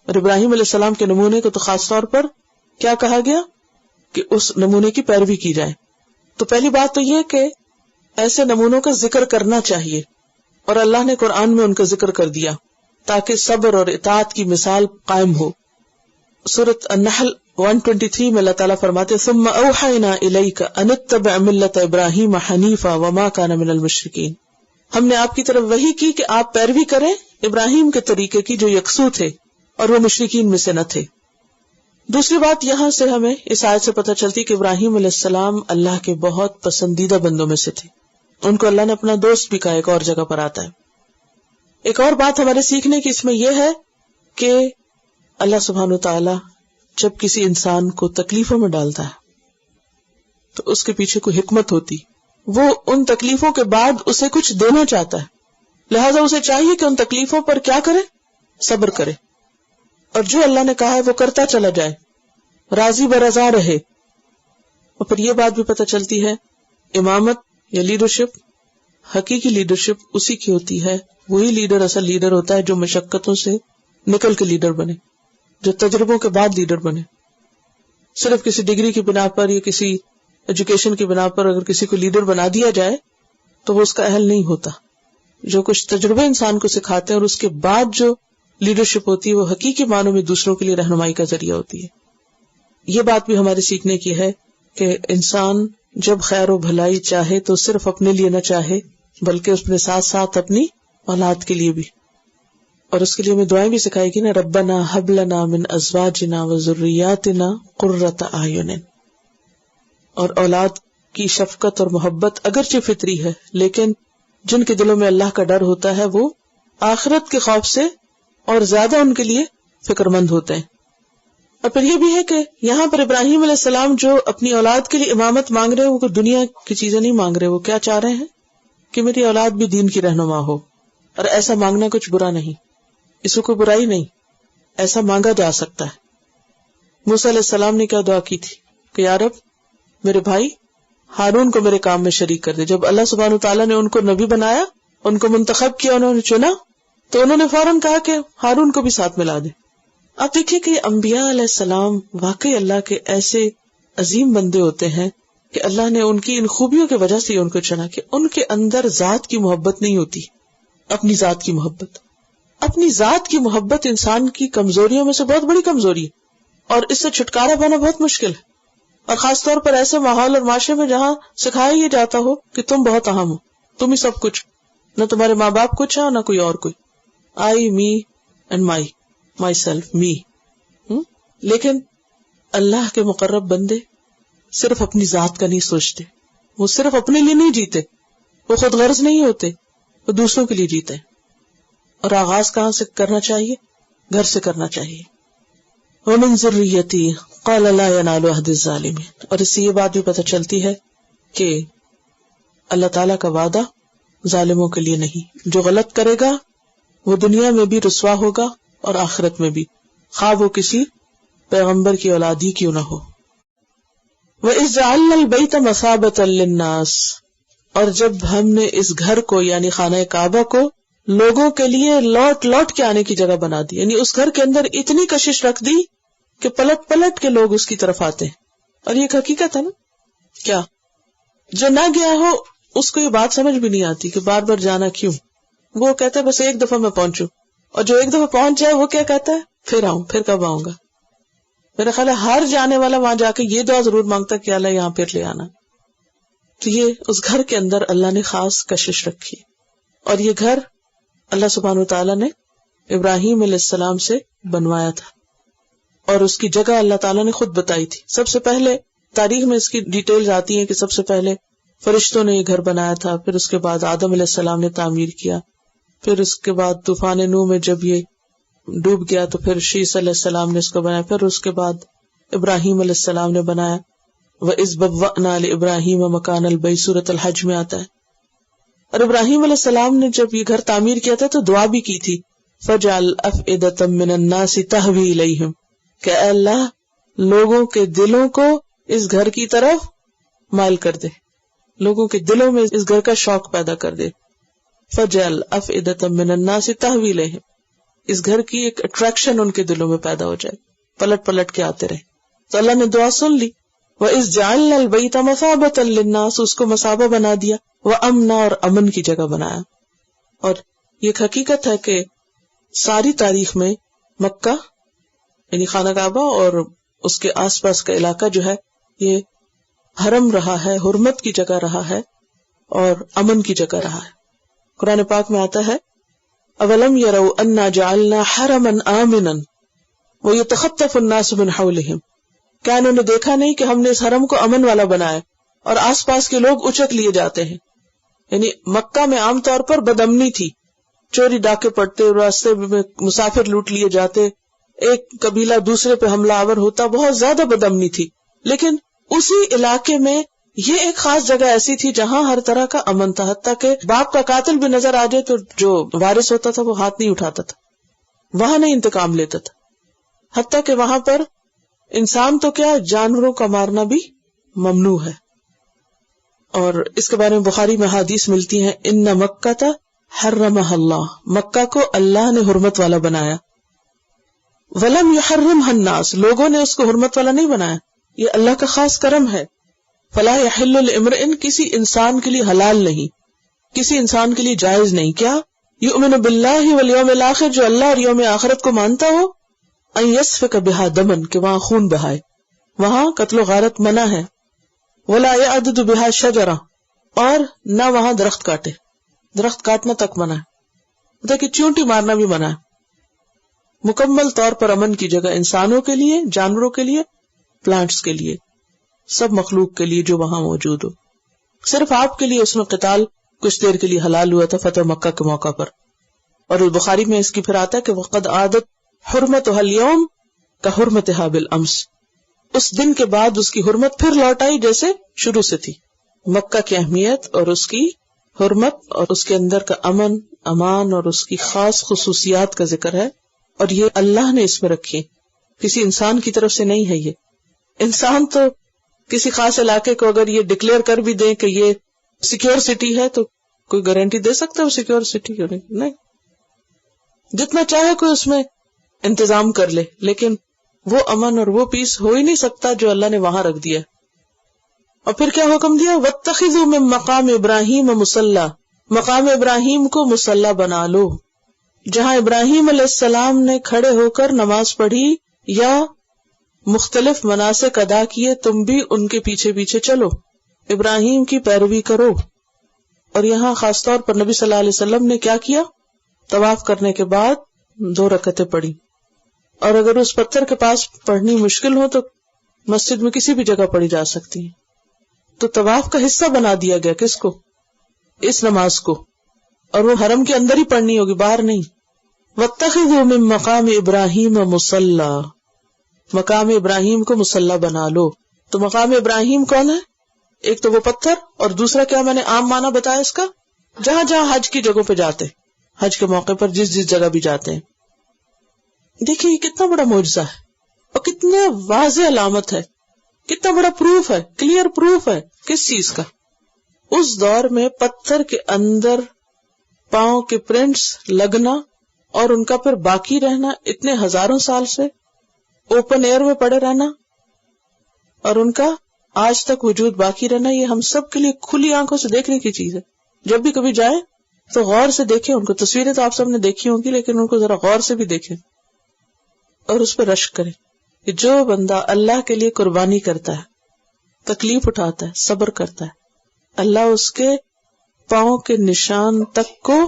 اور ابراہیم علیہ السلام کے نمونے کو تو خاص طور پر کیا کہا گیا کہ اس نمونے کی پیروی کی جائے. تو پہلی بات تو یہ کہ ایسے نمونوں کا ذکر کرنا چاہیے، اور اللہ نے قرآن میں ان کا ذکر کر دیا تاکہ صبر اور اطاعت کی مثال قائم ہو. سورۃ النحل 123 میں اللہ تعالیٰ فرماتے ثم اوحینا الیک ان اتبع ملت ابراہیم حنیفا وما کان من المشرکین، ہم نے آپ کی طرف وحی کی کہ آپ پیروی کریں ابراہیم کے طریقے کی جو یکسو تھے اور وہ مشرکین میں سے نہ تھے. دوسری بات یہاں سے ہمیں اس آیت سے پتہ چلتی کہ ابراہیم علیہ السلام اللہ کے بہت پسندیدہ بندوں میں سے تھے. ان کو اللہ نے اپنا دوست بھی کہا، ایک اور جگہ پر آتا ہے. ایک اور بات ہمارے سیکھنے کی اس میں یہ ہے کہ اللہ سبحانہ وتعالی جب کسی انسان کو تکلیفوں میں ڈالتا ہے تو اس کے پیچھے کوئی حکمت ہوتی. وہ ان تکلیفوں کے بعد اسے کچھ دینا چاہتا ہے، لہٰذا اسے چاہیے کہ ان تکلیفوں پر کیا کرے؟ صبر کرے، اور جو اللہ نے کہا ہے وہ کرتا چلا جائے، راضی برضا رہے. اور پھر یہ بات بھی پتہ چلتی ہے امامت یا لیڈرشپ، حقیقی لیڈرشپ اسی کی ہوتی ہے، وہی لیڈر اصل لیڈر ہوتا ہے جو مشقتوں سے نکل کے لیڈر بنے، جو تجربوں کے بعد لیڈر بنے. صرف کسی ڈگری کی بنا پر یا کسی ایجوکیشن کی بنا پر اگر کسی کو لیڈر بنا دیا جائے تو وہ اس کا اہل نہیں ہوتا. جو کچھ تجربے انسان کو سکھاتے ہیں اور اس کے بعد جو لیڈرشپ ہوتی ہے وہ حقیقی معنوں میں دوسروں کے لیے رہنمائی کا ذریعہ ہوتی ہے. یہ بات بھی ہمارے سیکھنے کی ہے کہ انسان جب خیر و بھلائی چاہے تو صرف اپنے لیے نہ چاہے بلکہ اس کے ساتھ ساتھ اپنی اولاد کے لیے بھی. اور اس کے لیے ہمیں دعائیں بھی سکھائے گی نا، ربنا ہب لنا من ازواجنا وذریاتنا قرۃ اعین. اور اولاد کی شفقت اور محبت اگرچہ فطری ہے، لیکن جن کے دلوں میں اللہ کا ڈر ہوتا ہے وہ آخرت کے خوف سے اور زیادہ ان کے لیے فکر مند ہوتے ہیں. اور پھر یہ بھی ہے کہ یہاں پر ابراہیم علیہ السلام جو اپنی اولاد کے لیے امامت مانگ رہے ہیں، وہ دنیا کی چیزیں نہیں مانگ رہے. وہ کیا چاہ رہے ہیں کہ میری اولاد بھی دین کی رہنما ہو. اور ایسا مانگنا کچھ برا نہیں، اس کو کوئی برائی نہیں، ایسا مانگا جا سکتا ہے. موسیٰ علیہ السلام نے کیا دعا کی تھی کہ یا رب میرے بھائی ہارون کو میرے کام میں شریک کر دے. جب اللہ سبحانہ تعالیٰ نے ان کو نبی بنایا، ان کو منتخب کیا، انہوں نے چنا، تو انہوں نے فوراً کہا کہ ہارون کو بھی ساتھ ملا دیں. آپ دیکھیے کہ انبیاء علیہ السلام واقعی اللہ کے ایسے عظیم بندے ہوتے ہیں کہ اللہ نے ان کی ان خوبیوں کی وجہ سے ان کو چنا کہ ان کے اندر ذات کی محبت نہیں ہوتی. اپنی ذات کی محبت، اپنی ذات کی محبت انسان کی کمزوریوں میں سے بہت بڑی کمزوری ہے، اور اس سے چھٹکارا پانا بہت مشکل ہے. اور خاص طور پر ایسے ماحول اور معاشرے میں جہاں سکھایا یہ جاتا ہو کہ تم بہت اہم ہو، تم ہی سب کچھ، نہ تمہارے ماں باپ کچھ ہے اور نہ کوئی اور کوئی. آئی، می اینڈ مائی سیلف، می. لیکن اللہ کے مقرب بندے صرف اپنی ذات کا نہیں سوچتے، وہ صرف اپنے لیے نہیں جیتے، وہ خود غرض نہیں ہوتے، وہ دوسروں کے لیے جیتے ہیں. اور آغاز کہاں سے کرنا چاہیے؟ گھر سے کرنا چاہیے. وَمِن ذُرِّيَّتِي قَالَ لَا يَنَالُ عَهْدِ الظَّالِمِينَ. اور اس سے یہ بات بھی پتہ چلتی ہے کہ اللہ تعالیٰ کا وعدہ ظالموں کے لیے نہیں. جو غلط کرے گا وہ دنیا میں بھی رسوا ہوگا اور آخرت میں بھی، خواہ وہ کسی پیغمبر کی اولاد ہی کیوں نہ ہو. وَإِذْ جَعَلْنَا الْبَيْتَ مَثَابَةً لِلنَّاسِ. اور جب ہم نے اس گھر کو یعنی خانہ کعبہ کو لوگوں کے لیے لوٹ کے آنے کی جگہ بنا دی، یعنی اس گھر کے اندر اتنی کشش رکھ دی کہ پلٹ پلٹ کے لوگ اس کی طرف آتے ہیں. اور یہ ایک حقیقت ہے نا. کیا جو نہ گیا ہو اس کو یہ بات سمجھ بھی نہیں آتی کہ بار بار جانا کیوں. وہ کہتا ہے بس ایک دفعہ میں پہنچوں، اور جو ایک دفعہ پہنچ جائے وہ کیا کہتا ہے؟ پھر آؤں، پھر کب آؤں گا. میرا خیال ہے ہر جانے والا وہاں جا کے یہ دعا ضرور مانگتا کہ اللہ یہاں پھر لے آنا. تو یہ اس گھر کے اندر اللہ نے خاص کشش رکھی. اور یہ گھر اللہ سبحانہ وتعالیٰ نے ابراہیم علیہ السلام سے بنوایا تھا، اور اس کی جگہ اللہ تعالیٰ نے خود بتائی تھی. سب سے پہلے تاریخ میں اس کی ڈیٹیلز آتی ہیں کہ سب سے پہلے فرشتوں نے یہ گھر بنایا تھا، پھر اس کے بعد آدم علیہ السلام نے تعمیر کیا، پھر اس کے بعد طوفان نوح میں جب یہ ڈوب گیا تو پھر شیس علیہ السلام نے اس کو بنایا، پھر اس کے بعد ابراہیم علیہ السلام نے بنایا. وَإِذْ بَوَّأْنَا لِإِبْرَاهِيمَ مَكَانَ الْبَيْتِ سورۃ الحج میں آتا ہے. اور ابراہیم علیہ السلام نے جب یہ گھر تعمیر کیا تھا تو دعا بھی کی تھی، فَجْعَلْ أَفْئِدَةً مِّنَ النَّاسِ تَهْوِي إِلَيْهِمْ، کہ اے اللہ لوگوں کے دلوں کو اس گھر کی طرف مائل کر دے، لوگوں کے دلوں میں اس گھر کا شوق پیدا کر دے. فَجْعَلْ أَفْئِدَةً مِّنَ النَّاسِ تَهْوِي إِلَيْهِمْ، اس گھر کی ایک اٹریکشن ان کے دلوں میں پیدا ہو جائے، پلٹ پلٹ کے آتے رہے. تو اللہ نے دعا سن لی. وَإِذْ جَعَلْنَا الْبَيْتَ مَثَابَةً لِلنَّاسِ، اس کو مثابہ بنا دیا، وَأَمْنًا، اور امن کی جگہ بنایا. اور یہ ایک حقیقت ہے کہ ساری تاریخ میں مکہ یعنی خانہ کعبہ اور اس کے آس پاس کا علاقہ جو ہے یہ حرم رہا ہے، حرمت کی جگہ رہا ہے اور امن کی جگہ رہا ہے. قرآن پاک میں آتا ہے اولم یروا انا جعلنا حرما آمنا ویتخطف الناس من حولهم، کیا انہوں نے دیکھا نہیں کہ ہم نے اس حرم کو امن والا بنایا اور آس پاس کے لوگ اچک لیے جاتے ہیں. یعنی مکہ میں عام طور پر بدامنی تھی، چوری ڈاکے پڑتے، راستے میں مسافر لوٹ لیے جاتے، ایک قبیلہ دوسرے پہ حملہ آور ہوتا، بہت زیادہ بدامنی تھی. لیکن اسی علاقے میں یہ ایک خاص جگہ ایسی تھی جہاں ہر طرح کا امن تھا، حتیٰ کہ باپ کا قاتل بھی نظر آ جائے تو جو وارث ہوتا تھا وہ ہاتھ نہیں اٹھاتا تھا، وہاں نہیں انتقام لیتا تھا. حتیٰ کہ وہاں پر انسان تو کیا جانوروں کا مارنا بھی ممنوع ہے. اور اس کے بارے میں بخاری میں حدیث ملتی ہیں، ان مکہ حرمہ اللہ، مکہ کو اللہ نے حرمت والا بنایا. ولم یحرمہ الناس، لوگوں نے اس کو حرمت والا نہیں بنایا، یہ اللہ کا خاص کرم ہے. فلا یحل لامرئ، کسی انسان کے لیے حلال نہیں، کسی انسان کے لیے جائز نہیں. کیا؟ یؤمن باللہ والیوم الاخر، جو اللہ اور یوم آخرت کو مانتا ہو، ان یسفک بہا دمن، کہ وہاں خون بہائے، وہاں قتل و غارت منع ہے. ولا یعضد بہا شجرہ، اور نہ وہاں درخت کاٹے، درخت کاٹنا تک منع ہے، دیکھیں چیونٹی مارنا بھی منع ہے. مکمل طور پر امن کی جگہ انسانوں کے لیے، جانوروں کے لیے، پلانٹس کے لیے، سب مخلوق کے لیے جو وہاں موجود ہو. صرف آپ کے لیے اس میں قتال کچھ دیر کے لیے حلال ہوا تھا فتح مکہ کے موقع پر. اور البخاری میں اس کی پھر آتا ہے کہ وقد عادت حرمتها اليوم كحرمتها بالامس، اس دن کے بعد اس کی حرمت پھر لوٹ آئی جیسے شروع سے تھی. مکہ کی اہمیت اور اس کی حرمت اور اس کے اندر کا امن، امان اور اس کی خاص خصوصیات کا ذکر ہے، اور یہ اللہ نے اس میں رکھی، کسی انسان کی طرف سے نہیں ہے. یہ انسان تو کسی خاص علاقے کو اگر یہ ڈکلیئر کر بھی دیں کہ یہ سیکیور سٹی ہے تو کوئی گارنٹی دے سکتا ہے وہ سیکیور سٹی نہیں. جتنا چاہے کوئی اس میں انتظام کر لے، لیکن وہ امن اور وہ پیس ہو ہی نہیں سکتا جو اللہ نے وہاں رکھ دیا۔ اور پھر کیا حکم دیا؟ وَاتَّخِذُوا مِن مَقَامِ إِبْرَاهِيمَ مُصَلًّى، مقام ابراہیم کو مصلی بنا لو، جہاں ابراہیم علیہ السلام نے کھڑے ہو کر نماز پڑھی یا مختلف مناسک ادا کیے، تم بھی ان کے پیچھے پیچھے چلو، ابراہیم کی پیروی کرو۔ اور یہاں خاص طور پر نبی صلی اللہ علیہ وسلم نے کیا کیا؟ طواف کرنے کے بعد 2 رکعتیں پڑھی، اور اگر اس پتھر کے پاس پڑھنی مشکل ہو تو مسجد میں کسی بھی جگہ پڑھی جا سکتی ہے۔ تو طواف کا حصہ بنا دیا گیا کس کو؟ اس نماز کو، اور وہ حرم کے اندر ہی پڑھنی ہوگی، باہر نہیں۔ وَاتَّخِذُوا مِن مَقَامِ إِبْرَاهِيمَ مُصَلًّى، مقام ابراہیم کو مصلی بنا لو۔ تو مقام ابراہیم کون ہے؟ ایک تو وہ پتھر، اور دوسرا کیا میں نے عام معنی بتایا اس کا؟ جہاں جہاں حج کی جگہوں پہ جاتے، حج کے موقع پر جس جگہ بھی جاتے ہیں۔ دیکھیے یہ کتنا بڑا معجزہ ہے، اور کتنے واضح علامت ہے، کتنا بڑا پروف ہے، کلیئر پروف ہے کس چیز کا؟ اس دور میں پتھر کے اندر پاؤں کے پرنٹس لگنا اور ان کا پھر باقی رہنا، اتنے ہزاروں سال سے اوپن ایئر میں پڑے رہنا اور ان کا آج تک وجود باقی رہنا، یہ ہم سب کے لیے کھلی آنکھوں سے دیکھنے کی چیز ہے۔ جب بھی کبھی جائیں تو غور سے دیکھیں ان کو، تصویریں تو آپ سب نے دیکھی ہوں گی لیکن ان کو ذرا غور سے بھی دیکھیں اور اس پہ رشک کریں کہ جو بندہ اللہ کے لیے قربانی کرتا ہے، تکلیف اٹھاتا ہے، صبر کرتا ہے، اللہ اس کے پاؤں کے نشان تک کو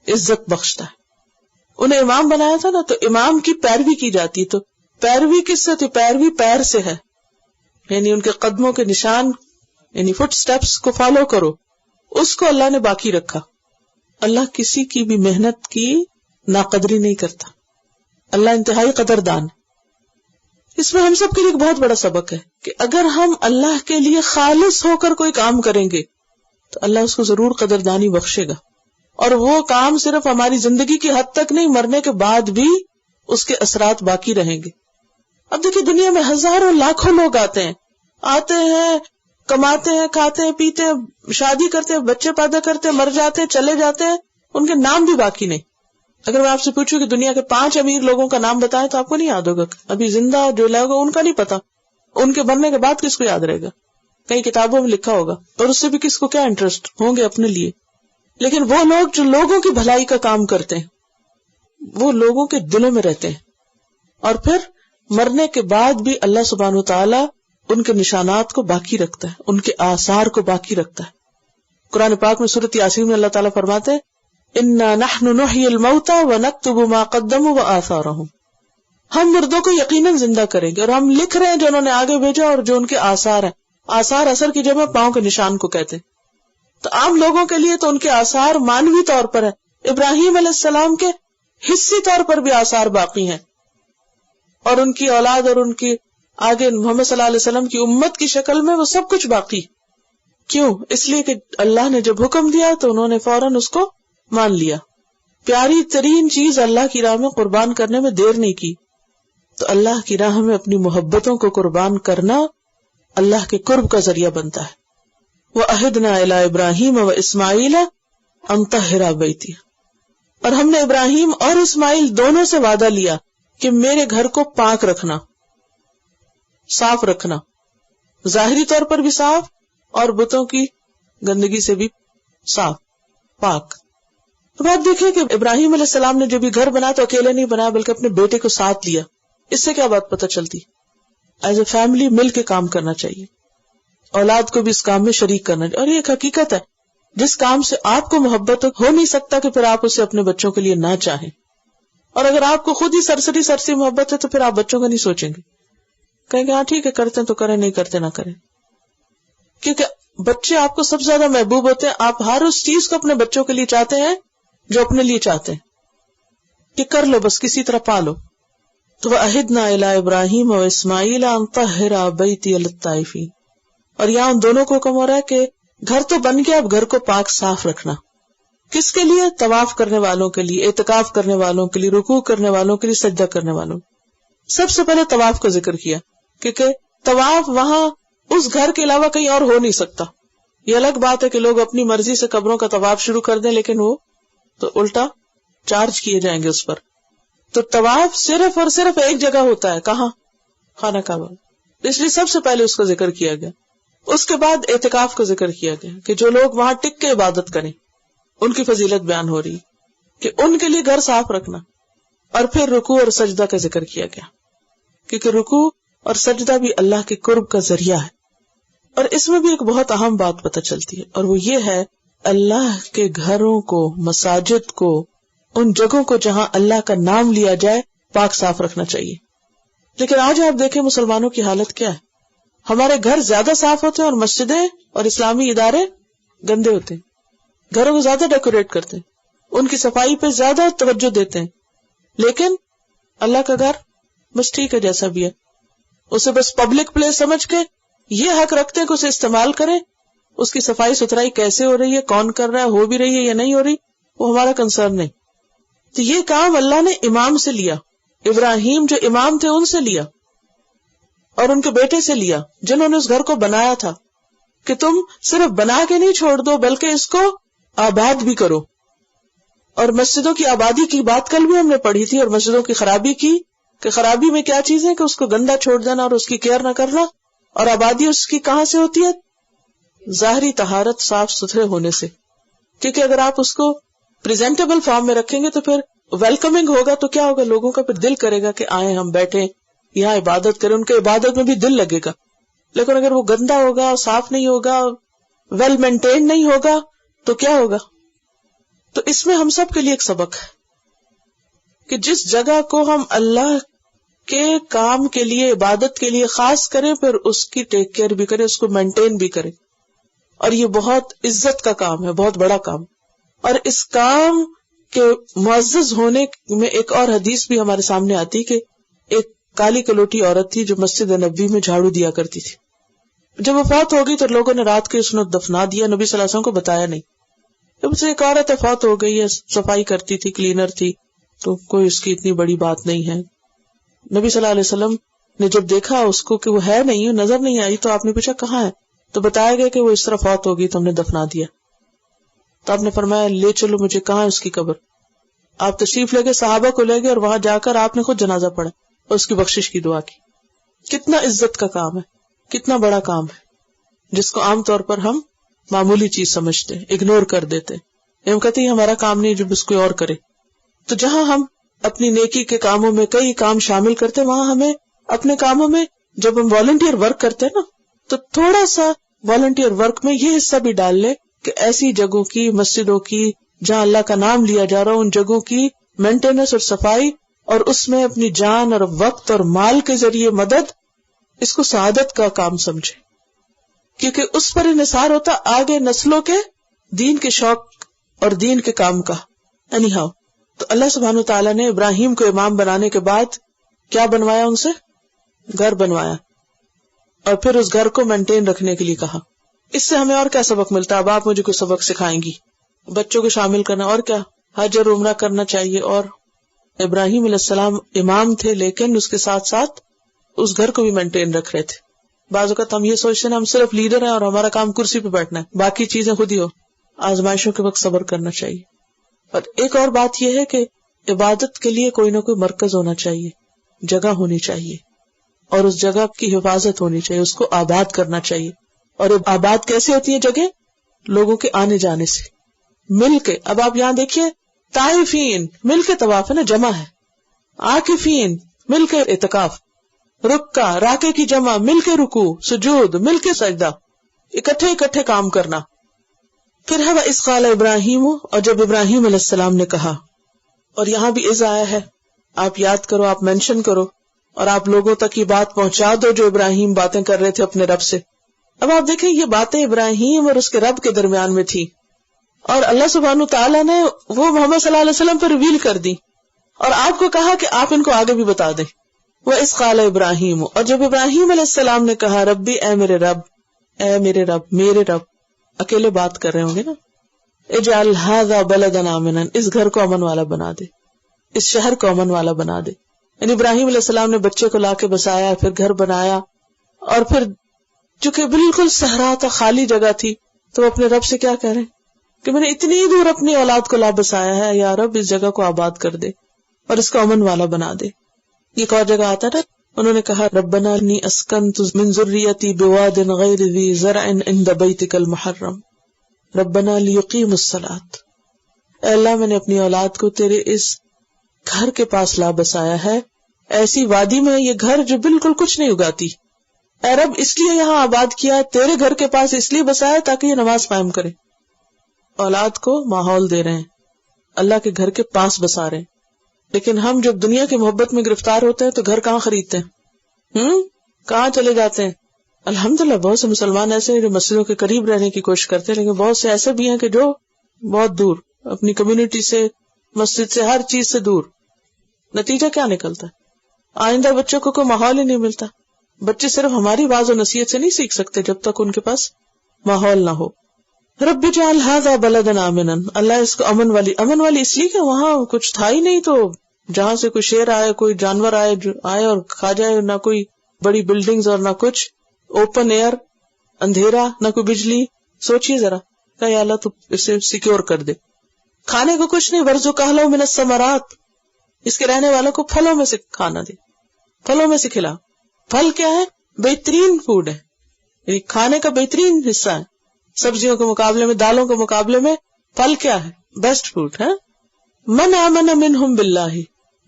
عزت بخشتا ہے۔ انہیں امام بنایا تھا نا، تو امام کی پیروی کی جاتی، تو پیروی کس سے تھی؟ پیروی پیر سے ہے، یعنی ان کے قدموں کے نشان، یعنی فٹ سٹیپس کو فالو کرو، اس کو اللہ نے باقی رکھا۔ اللہ کسی کی بھی محنت کی ناقدری نہیں کرتا، اللہ انتہائی قدردان ہے۔ اس میں ہم سب کے لیے ایک بہت بڑا سبق ہے کہ اگر ہم اللہ کے لیے خالص ہو کر کوئی کام کریں گے تو اللہ اس کو ضرور قدردانی بخشے گا، اور وہ کام صرف ہماری زندگی کی حد تک نہیں، مرنے کے بعد بھی اس کے اثرات باقی رہیں گے۔ اب دیکھیں دنیا میں ہزاروں لاکھوں لوگ آتے ہیں، کماتے ہیں، کھاتے ہیں، پیتے ہیں، شادی کرتے ہیں، بچے پیدا کرتے ہیں، مر جاتے ہیں، چلے جاتے ہیں، ان کے نام بھی باقی نہیں۔ اگر میں آپ سے پوچھوں کہ دنیا کے 5 امیر لوگوں کا نام بتائیں تو آپ کو نہیں یاد ہوگا، ابھی زندہ جو لوگ ان کا نہیں پتا، ان کے مرنے کے بعد کس کو یاد رہے گا؟ کئی کتابوں میں لکھا ہوگا، اور اس سے بھی کس کو کیا انٹرسٹ ہوں گے اپنے لیے۔ لیکن وہ لوگ جو لوگوں کی بھلائی کا کام کرتے ہیں، وہ لوگوں کے دلوں میں رہتے ہیں، اور پھر مرنے کے بعد بھی اللہ سبحانہ وتعالی ان کے نشانات کو باقی رکھتا ہے، ان کے آثار کو باقی رکھتا ہے۔ قرآن پاک میں سورۃ یاسین میں اللہ تعالیٰ فرماتے ہیں اِنَّا نَحْنُ نُحْيِي الْمَوْتَى وَنَكْتُبُ مَا قَدَّمُوا وَآثَارَهُمْ، ہم مردوں کو یقیناً زندہ کریں گے، اور ہم لکھ رہے ہیں جو انہوں نے آگے بھیجا اور جو ان کے آثار ہیں۔ آثار اثر کی جمع پاؤں کے نشان کو کہتے ہیں۔ تو عام لوگوں کے لیے تو ان کے آثار مانوی طور پر ہیں، ابراہیم علیہ السلام کے حصی طور پر بھی آثار باقی ہیں، اور ان کی اولاد اور ان کی آگے محمد صلی اللہ علیہ وسلم کی امت کی شکل میں وہ سب کچھ باقی۔ کیوں؟ اس لیے کہ اللہ نے جب حکم دیا تو انہوں نے فوراً اس کو مان لیا۔ پیاری ترین چیز اللہ کی راہ میں قربان کرنے میں دیر نہیں کی۔ تو اللہ کی راہ میں اپنی محبتوں کو قربان کرنا اللہ کے قرب کا ذریعہ بنتا ہے۔ وَأَهِدْنَا إِلَىٰ إِبْرَاهِيمَ وَإِسْمَاعِيلَ أَن طَهِّرَ بَيْتِي، اور ہم نے ابراہیم اور اسماعیل دونوں سے وعدہ لیا کہ میرے گھر کو پاک رکھنا، صاف رکھنا، ظاہری طور پر بھی صاف اور بتوں کی گندگی سے بھی صاف پاک۔ تو بات دیکھیں کہ ابراہیم علیہ السلام نے جو بھی گھر بنایا تو اکیلے نہیں بنایا بلکہ اپنے بیٹے کو ساتھ لیا۔ اس سے کیا بات پتہ چلتی؟ ایز اے فیملی مل کے کام کرنا چاہیے، اولاد کو بھی اس کام میں شریک کرنا چاہیے۔ اور یہ ایک حقیقت ہے، جس کام سے آپ کو محبت ہو نہیں سکتا کہ پھر آپ اسے اپنے بچوں کے لیے نہ چاہیں، اور اگر آپ کو خود ہی سرسری محبت ہے تو پھر آپ بچوں کا نہیں سوچیں گے، کہیں گے ہاں ٹھیک ہے کرتے ہیں تو کریں، نہیں کرتے نہ کریں۔ کیونکہ بچے آپ کو سب سے زیادہ محبوب ہوتے ہیں، آپ ہر اس چیز کو اپنے بچوں کے لیے چاہتے ہیں جو اپنے لیے چاہتے ہیں کہ کر لو، بس کسی طرح پالو۔ تو وَأَهِدْنَا إِلَىٰ إِبْرَاهِيمَ وَإِسْمَاعِيلَ أَن طَهِّرَ بَيْتِيَ لِلطَّائِفِينَ، اور یہاں ان دونوں کو حکم ہو رہا ہے کہ گھر تو بن گیا، اب گھر کو پاک صاف رکھنا۔ کس کے لیے؟ طواف کرنے والوں کے لیے، اعتکاف کرنے والوں کے لیے، رکوع کرنے والوں کے لیے، سجدہ کرنے والوں۔ سب سے پہلے طواف کا ذکر کیا کیونکہ طواف وہاں اس گھر کے علاوہ کہیں اور ہو نہیں سکتا۔ یہ الگ بات ہے کہ لوگ اپنی مرضی سے قبروں کا طواف شروع کر دیں، لیکن وہ تو الٹا چارج کیے جائیں گے اس پر. تو طواف صرف اور صرف ایک جگہ ہوتا ہے, کہاں؟ خانہ کعبہ. اس لیے سب سے پہلے اس کا ذکر کیا گیا. اس کے بعد اعتکاف کا ذکر کیا گیا کہ جو لوگ وہاں ٹک کے عبادت کریں ان کی فضیلت بیان ہو رہی کہ ان کے لیے گھر صاف رکھنا. اور پھر رکوع اور سجدہ کا ذکر کیا گیا کیونکہ رکوع اور سجدہ بھی اللہ کے قرب کا ذریعہ ہے. اور اس میں بھی ایک بہت اہم بات پتہ چلتی ہے, اور وہ یہ ہے اللہ کے گھروں کو, مساجد کو, ان جگہوں کو جہاں اللہ کا نام لیا جائے پاک صاف رکھنا چاہیے. لیکن آج آپ دیکھیں مسلمانوں کی حالت کیا ہے. ہمارے گھر زیادہ صاف ہوتے ہیں اور مسجدیں اور اسلامی ادارے گندے ہوتے ہیں. گھروں کو زیادہ ڈیکوریٹ کرتے ہیں, ان کی صفائی پہ زیادہ توجہ دیتے ہیں, لیکن اللہ کا گھر بس ٹھیک ہے جیسا بھی ہے, اسے بس پبلک پلیس سمجھ کے یہ حق رکھتے ہیں کہ اسے استعمال کریں. اس کی صفائی ستھرائی کیسے ہو رہی ہے, کون کر رہا ہے, ہو بھی رہی ہے یا نہیں ہو رہی, وہ ہمارا کنسرن نہیں. تو یہ کام اللہ نے امام سے لیا. ابراہیم جو امام تھے ان سے لیا اور ان کے بیٹے سے لیا جنہوں نے اس گھر کو بنایا تھا کہ تم صرف بنا کے نہیں چھوڑ دو بلکہ اس کو آباد بھی کرو. اور مسجدوں کی آبادی کی بات کل بھی ہم نے پڑھی تھی, اور مسجدوں کی خرابی کی کہ خرابی میں کیا چیز ہے کہ اس کو گندا چھوڑ دینا اور اس کی کیئر نہ کرنا. اور آبادی اس کی کہاں سے ہوتی ہے؟ ظاہری طہارت, صاف ستھرے ہونے سے. کیونکہ اگر آپ اس کو پریزنٹیبل فارم میں رکھیں گے تو پھر ویلکمنگ ہوگا, تو کیا ہوگا, لوگوں کا پھر دل کرے گا کہ آئیں ہم بیٹھیں یہاں عبادت کریں, ان کے عبادت میں بھی دل لگے گا. لیکن اگر وہ گندا ہوگا, صاف نہیں ہوگا, ویل مینٹین نہیں ہوگا تو کیا ہوگا؟ تو اس میں ہم سب کے لیے ایک سبق ہے کہ جس جگہ کو ہم اللہ کے کام کے لیے, عبادت کے لیے خاص کریں, پھر اس کی ٹیک کیئر بھی کریں, اس کو مینٹین بھی کریں. اور یہ بہت عزت کا کام ہے, بہت بڑا کام. اور اس کام کے معزز ہونے میں ایک اور حدیث بھی ہمارے سامنے آتی کہ ایک کالی کلوٹی عورت تھی جو مسجد نبوی میں جھاڑو دیا کرتی تھی. جب وہ فوت ہو گئی تو لوگوں نے رات کے اس نے دفنا دیا, نبی صلی اللہ علیہ وسلم کو بتایا نہیں. جب سے ایک عورت فوت ہو گئی ہے, صفائی کرتی تھی, کلینر تھی, تو کوئی اس کی اتنی بڑی بات نہیں ہے. نبی صلی اللہ علیہ وسلم نے جب دیکھا اس کو کہ وہ ہے نہیں, نظر نہیں آئی, تو آپ نے پوچھا کہاں ہے, تو بتایا گیا کہ وہ اس طرح فوت ہو گئی تو ہم نے دفنا دیا. تو آپ نے فرمایا لے چلو مجھے, کہاں ہے اس کی قبر. آپ تشریف لے گئے, صحابہ کو لے گئے, اور وہاں جا کر آپ نے خود جنازہ پڑھا اور اس کی بخشش کی دعا کی. کتنا عزت کا کام ہے, کتنا بڑا کام ہے, جس کو عام طور پر ہم معمولی چیز سمجھتے ہیں, اگنور کر دیتے ہیں. ہم کہتے ہیں ہمارا کام نہیں, جب اس کوئی اور کرے. تو جہاں ہم اپنی نیکی کے کاموں میں کئی کام شامل کرتے ہیں, وہاں ہمیں اپنے کاموں میں جب ہم والنٹیئر ورک کرتے ہیں نا, تو تھوڑا سا والنٹیئر ورک میں یہ حصہ بھی ڈال لے کہ ایسی جگہوں کی, مسجدوں کی جہاں اللہ کا نام لیا جا رہا ہو, ان جگہوں کی مینٹیننس اور صفائی, اور اس میں اپنی جان اور وقت اور مال کے ذریعے مدد, اس کو سعادت کا کام سمجھے. کیونکہ اس پر انحصار ہوتا آگے نسلوں کے دین کے شوق اور دین کے کام کا. اینی ہاؤ, تو اللہ سبحانہ و تعالیٰ نے ابراہیم کو امام بنانے کے بعد کیا بنوایا, ان سے گھر بنوایا, اور پھر اس گھر کو مینٹین رکھنے کے لیے کہا. اس سے ہمیں اور کیا سبق ملتا ہے؟ اب آپ مجھے کوئی سبق سکھائیں گی. بچوں کو شامل کرنا, اور کیا, حج اور عمرہ کرنا چاہیے. اور ابراہیم علیہ السلام امام تھے, لیکن اس کے ساتھ ساتھ اس گھر کو بھی مینٹین رکھ رہے تھے. بعض اوقات ہم یہ سوچتے ہیں ہم صرف لیڈر ہیں اور ہمارا کام کرسی پہ بیٹھنا ہے, باقی چیزیں خود ہی ہو. آزمائشوں کے وقت صبر کرنا چاہیے. اور ایک اور بات یہ ہے کہ عبادت کے لیے کوئی نہ کوئی مرکز ہونا چاہیے, جگہ ہونی چاہیے, اور اس جگہ کی حفاظت ہونی چاہیے, اس کو آباد کرنا چاہیے. اور آباد کیسے ہوتی ہے جگہ؟ لوگوں کے آنے جانے سے, مل کے. اب آپ یہاں دیکھیے, طائفین مل کے طواف ہے نا, جمع ہے. عاکفین مل کے اعتکاف, رکع راکے کی جمع, مل کے رکوع, سجود مل کے سجدہ, اکٹھے کام کرنا. پھر ہے وہ اذ قال ابراہیم, اور جب ابراہیم علیہ السلام نے کہا. اور یہاں بھی اذ آیا ہے, آپ یاد کرو, آپ مینشن کرو, اور آپ لوگوں تک یہ بات پہنچا دو جو ابراہیم باتیں کر رہے تھے اپنے رب سے. اب آپ دیکھیں یہ باتیں ابراہیم اور اس کے رب کے درمیان میں تھی, اور اللہ سبحانہ تعالیٰ نے وہ محمد صلی اللہ علیہ وسلم پر ریویل کر دی, اور آپ کو کہا کہ آپ ان کو آگے بھی بتا دیں. وہ اذ قال ابراہیم, اور جب ابراہیم علیہ السلام نے کہا ربی, اے میرے رب, اے میرے رب, میرے رب, اکیلے بات کر رہے ہوں گے نا, اجعل ھذا بلدا آمنا, اس گھر کو امن والا بنا دے, اس شہر کو امن والا بنا دے. یعنی ابراہیم علیہ السلام نے بچے کو لا کے بسایا, پھر گھر بنایا, اور پھر چونکہ بالکل صحرا تھا, خالی جگہ تھی, تو وہ اپنے رب سے کیا کہہ رہے ہیں, کہ میں نے اتنی دور اپنی اولاد کو لا بسایا ہے، یا رب اس جگہ کو آباد کر دے اور اس کو امن والا بنا دے. ایک اور جگہ آتا ہے، انہوں نے کہا ربنا انی اسکنت من ذریتی بواد غیر ذی زرع عند بیتک المحرم ربنا لیقیموا الصلاۃ. اے اللہ میں نے اپنی اولاد کو تیرے اس گھر کے پاس لا بسایا ہے، ایسی وادی میں، یہ گھر جو بالکل کچھ نہیں اگاتی. اے رب اس لیے یہاں آباد کیا، تیرے گھر کے پاس اس لیے بسایا تاکہ یہ نماز قائم کرے. اولاد کو ماحول دے رہے ہیں، اللہ کے گھر کے پاس بسا رہے ہیں. لیکن ہم جب دنیا کی محبت میں گرفتار ہوتے ہیں تو گھر کہاں خریدتے ہیں، کہاں چلے جاتے ہیں. الحمدللہ بہت سے مسلمان ایسے ہیں جو مسجدوں کے قریب رہنے کی کوشش کرتے ہیں، لیکن بہت سے ایسے بھی ہیں کہ جو بہت دور، اپنی کمیونٹی سے، مسجد سے، ہر چیز سے دور. نتیجہ کیا نکلتا ہے؟ آئندہ بچوں کو کوئی ماحول ہی نہیں ملتا. بچے صرف ہماری باز و نصیحت سے نہیں سیکھ سکتے جب تک ان کے پاس ماحول نہ ہو. رب اجعل ھذا بلدا آمنا، اللہ اس کو امن والی اس لیے کہ وہاں کچھ تھا ہی نہیں، تو جہاں سے کوئی شیر آئے، کوئی جانور آئے اور کھا جائے، نہ کوئی بڑی بلڈنگز اور نہ کچھ، اوپن ایئر، اندھیرا، نہ کوئی بجلی. سوچئے ذرا کہ یا اللہ تو اسے سیکیور کر دے. کھانے کو کچھ نہیں، ورزق اہلہ من الثمرات، اس کے رہنے والوں کو پھلوں میں سے کھانا دے، پھلوں میں سے کھلا. پھل کیا ہے؟ بہترین فوڈ ہے، یعنی کھانے کا بہترین حصہ ہے. سبزیوں کے مقابلے میں، دالوں کے مقابلے میں پھل کیا ہے؟ بیسٹ فوڈ ہے. من آمن منہم باللہ،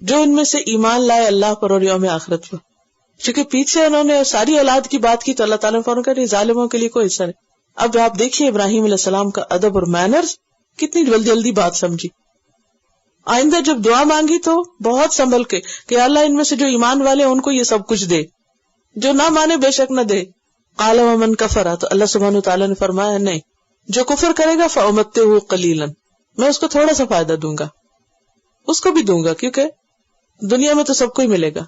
جو ان میں سے ایمان لائے اللہ پر اور یوم آخرت پر. چونکہ پیچھے انہوں نے ساری اولاد کی بات کی تو اللہ تعالیٰ نے فوراً کہا ظالموں کے لیے کوئی حصہ نہیں. اب آپ دیکھیے ابراہیم علیہ السلام کا ادب اور مینرز، کتنی جلدی بات سمجھی. آئندہ جب دعا مانگی تو بہت سنبھل کے کہ اللہ ان میں سے جو ایمان والے ان کو یہ سب کچھ دے، جو نہ مانے بے شک نہ دے. قال ومن کفر، تو اللہ سبحانہ وتعالیٰ نے فرمایا نہیں، جو کفر کرے گا فأمتعہ قلیلا، میں اس کو تھوڑا سا فائدہ دوں گا، اس کو بھی دوں گا، کیونکہ دنیا میں تو سب کو ہی ملے گا،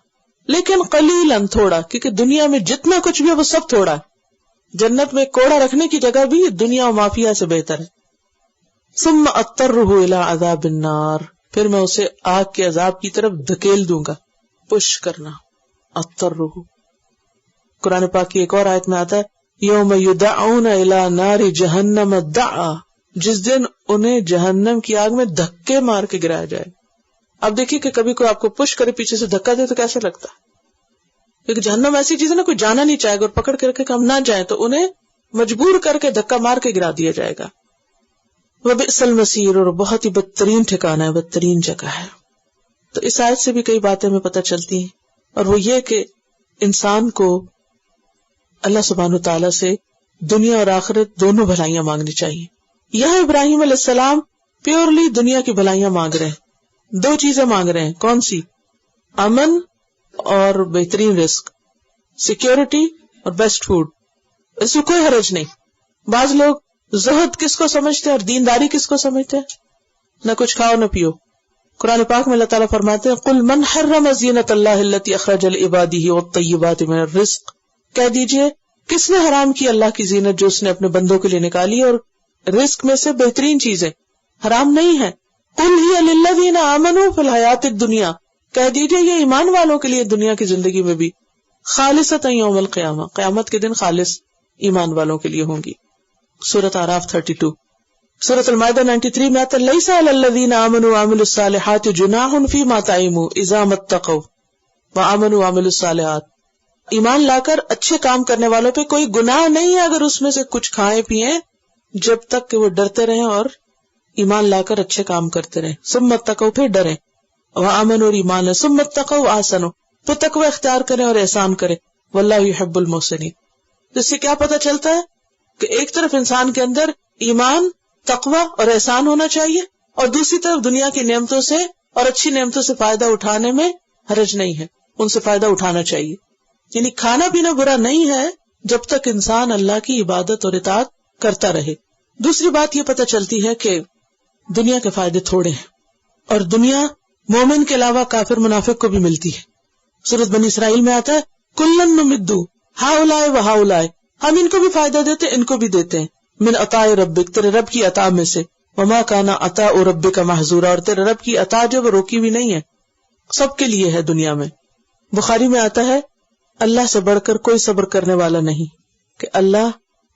لیکن قلیلا، تھوڑا، کیونکہ دنیا میں جتنا کچھ بھی ہے وہ سب تھوڑا ہے. جنت میں کوڑا رکھنے کی جگہ بھی دنیا و مافیا سے بہتر ہے. ثم اضطرہ الی عذاب النار، پھر میں اسے آگ کے عذاب کی طرف دھکیل دوں گا. پش کرنا، اضطرہ. قرآن پاک کی ایک اور آیت میں آتا ہے یوم یدعون الی نار جہنم دعا، جس دن انہیں جہنم کی آگ میں دھکے مار کے گرایا جائے. اب دیکھیے کہ کبھی کوئی آپ کو پش کرے، پیچھے سے دھکا دے تو کیسے لگتا ہے؟ کیونکہ جہنم ایسی چیز ہے نا، کوئی جانا نہیں چاہے گا، اور پکڑ کے رکھے کہ ہم نہ جائیں تو انہیں مجبور کر کے دھکا مار کے گرا دیا جائے گا. وبئس المصیر، اور بہت ہی بدترین ٹھکانہ ہے، بدترین جگہ ہے. تو اس آیت سے بھی کئی باتیں ہمیں پتہ چلتی ہیں، اور وہ یہ کہ انسان کو اللہ سبحانہ تعالیٰ سے دنیا اور آخرت دونوں بھلائیاں مانگنی چاہیے. یہاں ابراہیم علیہ السلام پیورلی دنیا کی بھلائیاں مانگ رہے ہیں، دو چیزیں مانگ رہے ہیں. کون سی؟ امن اور بہترین رزق، سیکیورٹی اور بیسٹ فوڈ. اس میں کوئی حرج نہیں. بعض لوگ زہد کس کو سمجھتے ہیں اور دینداری کس کو سمجھتے ہیں؟ نہ کچھ کھاؤ نہ پیو. قرآن پاک میں اللہ تعالیٰ فرماتے ہیں قل من حرم زینت اللہ التی اخرج لعبادہ والطیبات من الرزق، کہہ دیجئے کس نے حرام کی اللہ کی زینت جو اس نے اپنے بندوں کے لیے نکالی اور رزق میں سے بہترین چیزیں حرام نہیں ہے. قل ہی للذین آمنوا فی الحیات الدنیا، کہہ دیجئے یہ ایمان والوں کے لیے دنیا کی زندگی میں بھی، خالصۃ یوم القیامہ، قیامت کے دن خالص ایمان والوں کے لیے ہوں گی. سورۃ اعراف 32. سورۃ المائدہ 93 میں آتا لیس علی الذین آمنوا وعملوا الصالحات جناح فیما طعموا اذا ما اتقوا وآمنوا وعملوا الصالحات. ایمان لا کر اچھے کام کرنے والوں پہ کوئی گناہ نہیں ہے اگر اس میں سے کچھ کھائیں پیئیں، جب تک کہ وہ ڈرتے رہیں اور ایمان لا کر اچھے کام کرتے رہیں. ثم اتقوا، پھر ڈریں، وآمنوا، اور ایمان ہے، ثم اتقوا واحسنوا، پھر تقوی اختیار کریں اور احسان کریں. واللہ یحب المحسنین. اس سے کیا پتہ چلتا ہے کہ ایک طرف انسان کے اندر ایمان، تقوی اور احسان ہونا چاہیے، اور دوسری طرف دنیا کی نعمتوں سے اور اچھی نعمتوں سے فائدہ اٹھانے میں حرج نہیں ہے، ان سے فائدہ اٹھانا چاہیے. یعنی کھانا پینا برا نہیں ہے جب تک انسان اللہ کی عبادت اور اطاعت کرتا رہے. دوسری بات یہ پتہ چلتی ہے کہ دنیا کے فائدے تھوڑے ہیں، اور دنیا مومن کے علاوہ کافر منافق کو بھی ملتی ہے. سورۃ بنی اسرائیل میں آتا ہے کلن نمد ہؤلاء وہؤلاء، ہم ان کو بھی فائدہ دیتے ان کو بھی دیتے ہیں، من عطاء ربک، تیرے رب کی عطا میں سے، وما کان عطاء ربک محظورا، اور تیرے رب کی عطا جو وہ روکی بھی نہیں ہے، سب کے لیے ہے دنیا میں. بخاری میں آتا ہے اللہ سے بڑھ کر کوئی صبر کرنے والا نہیں کہ اللہ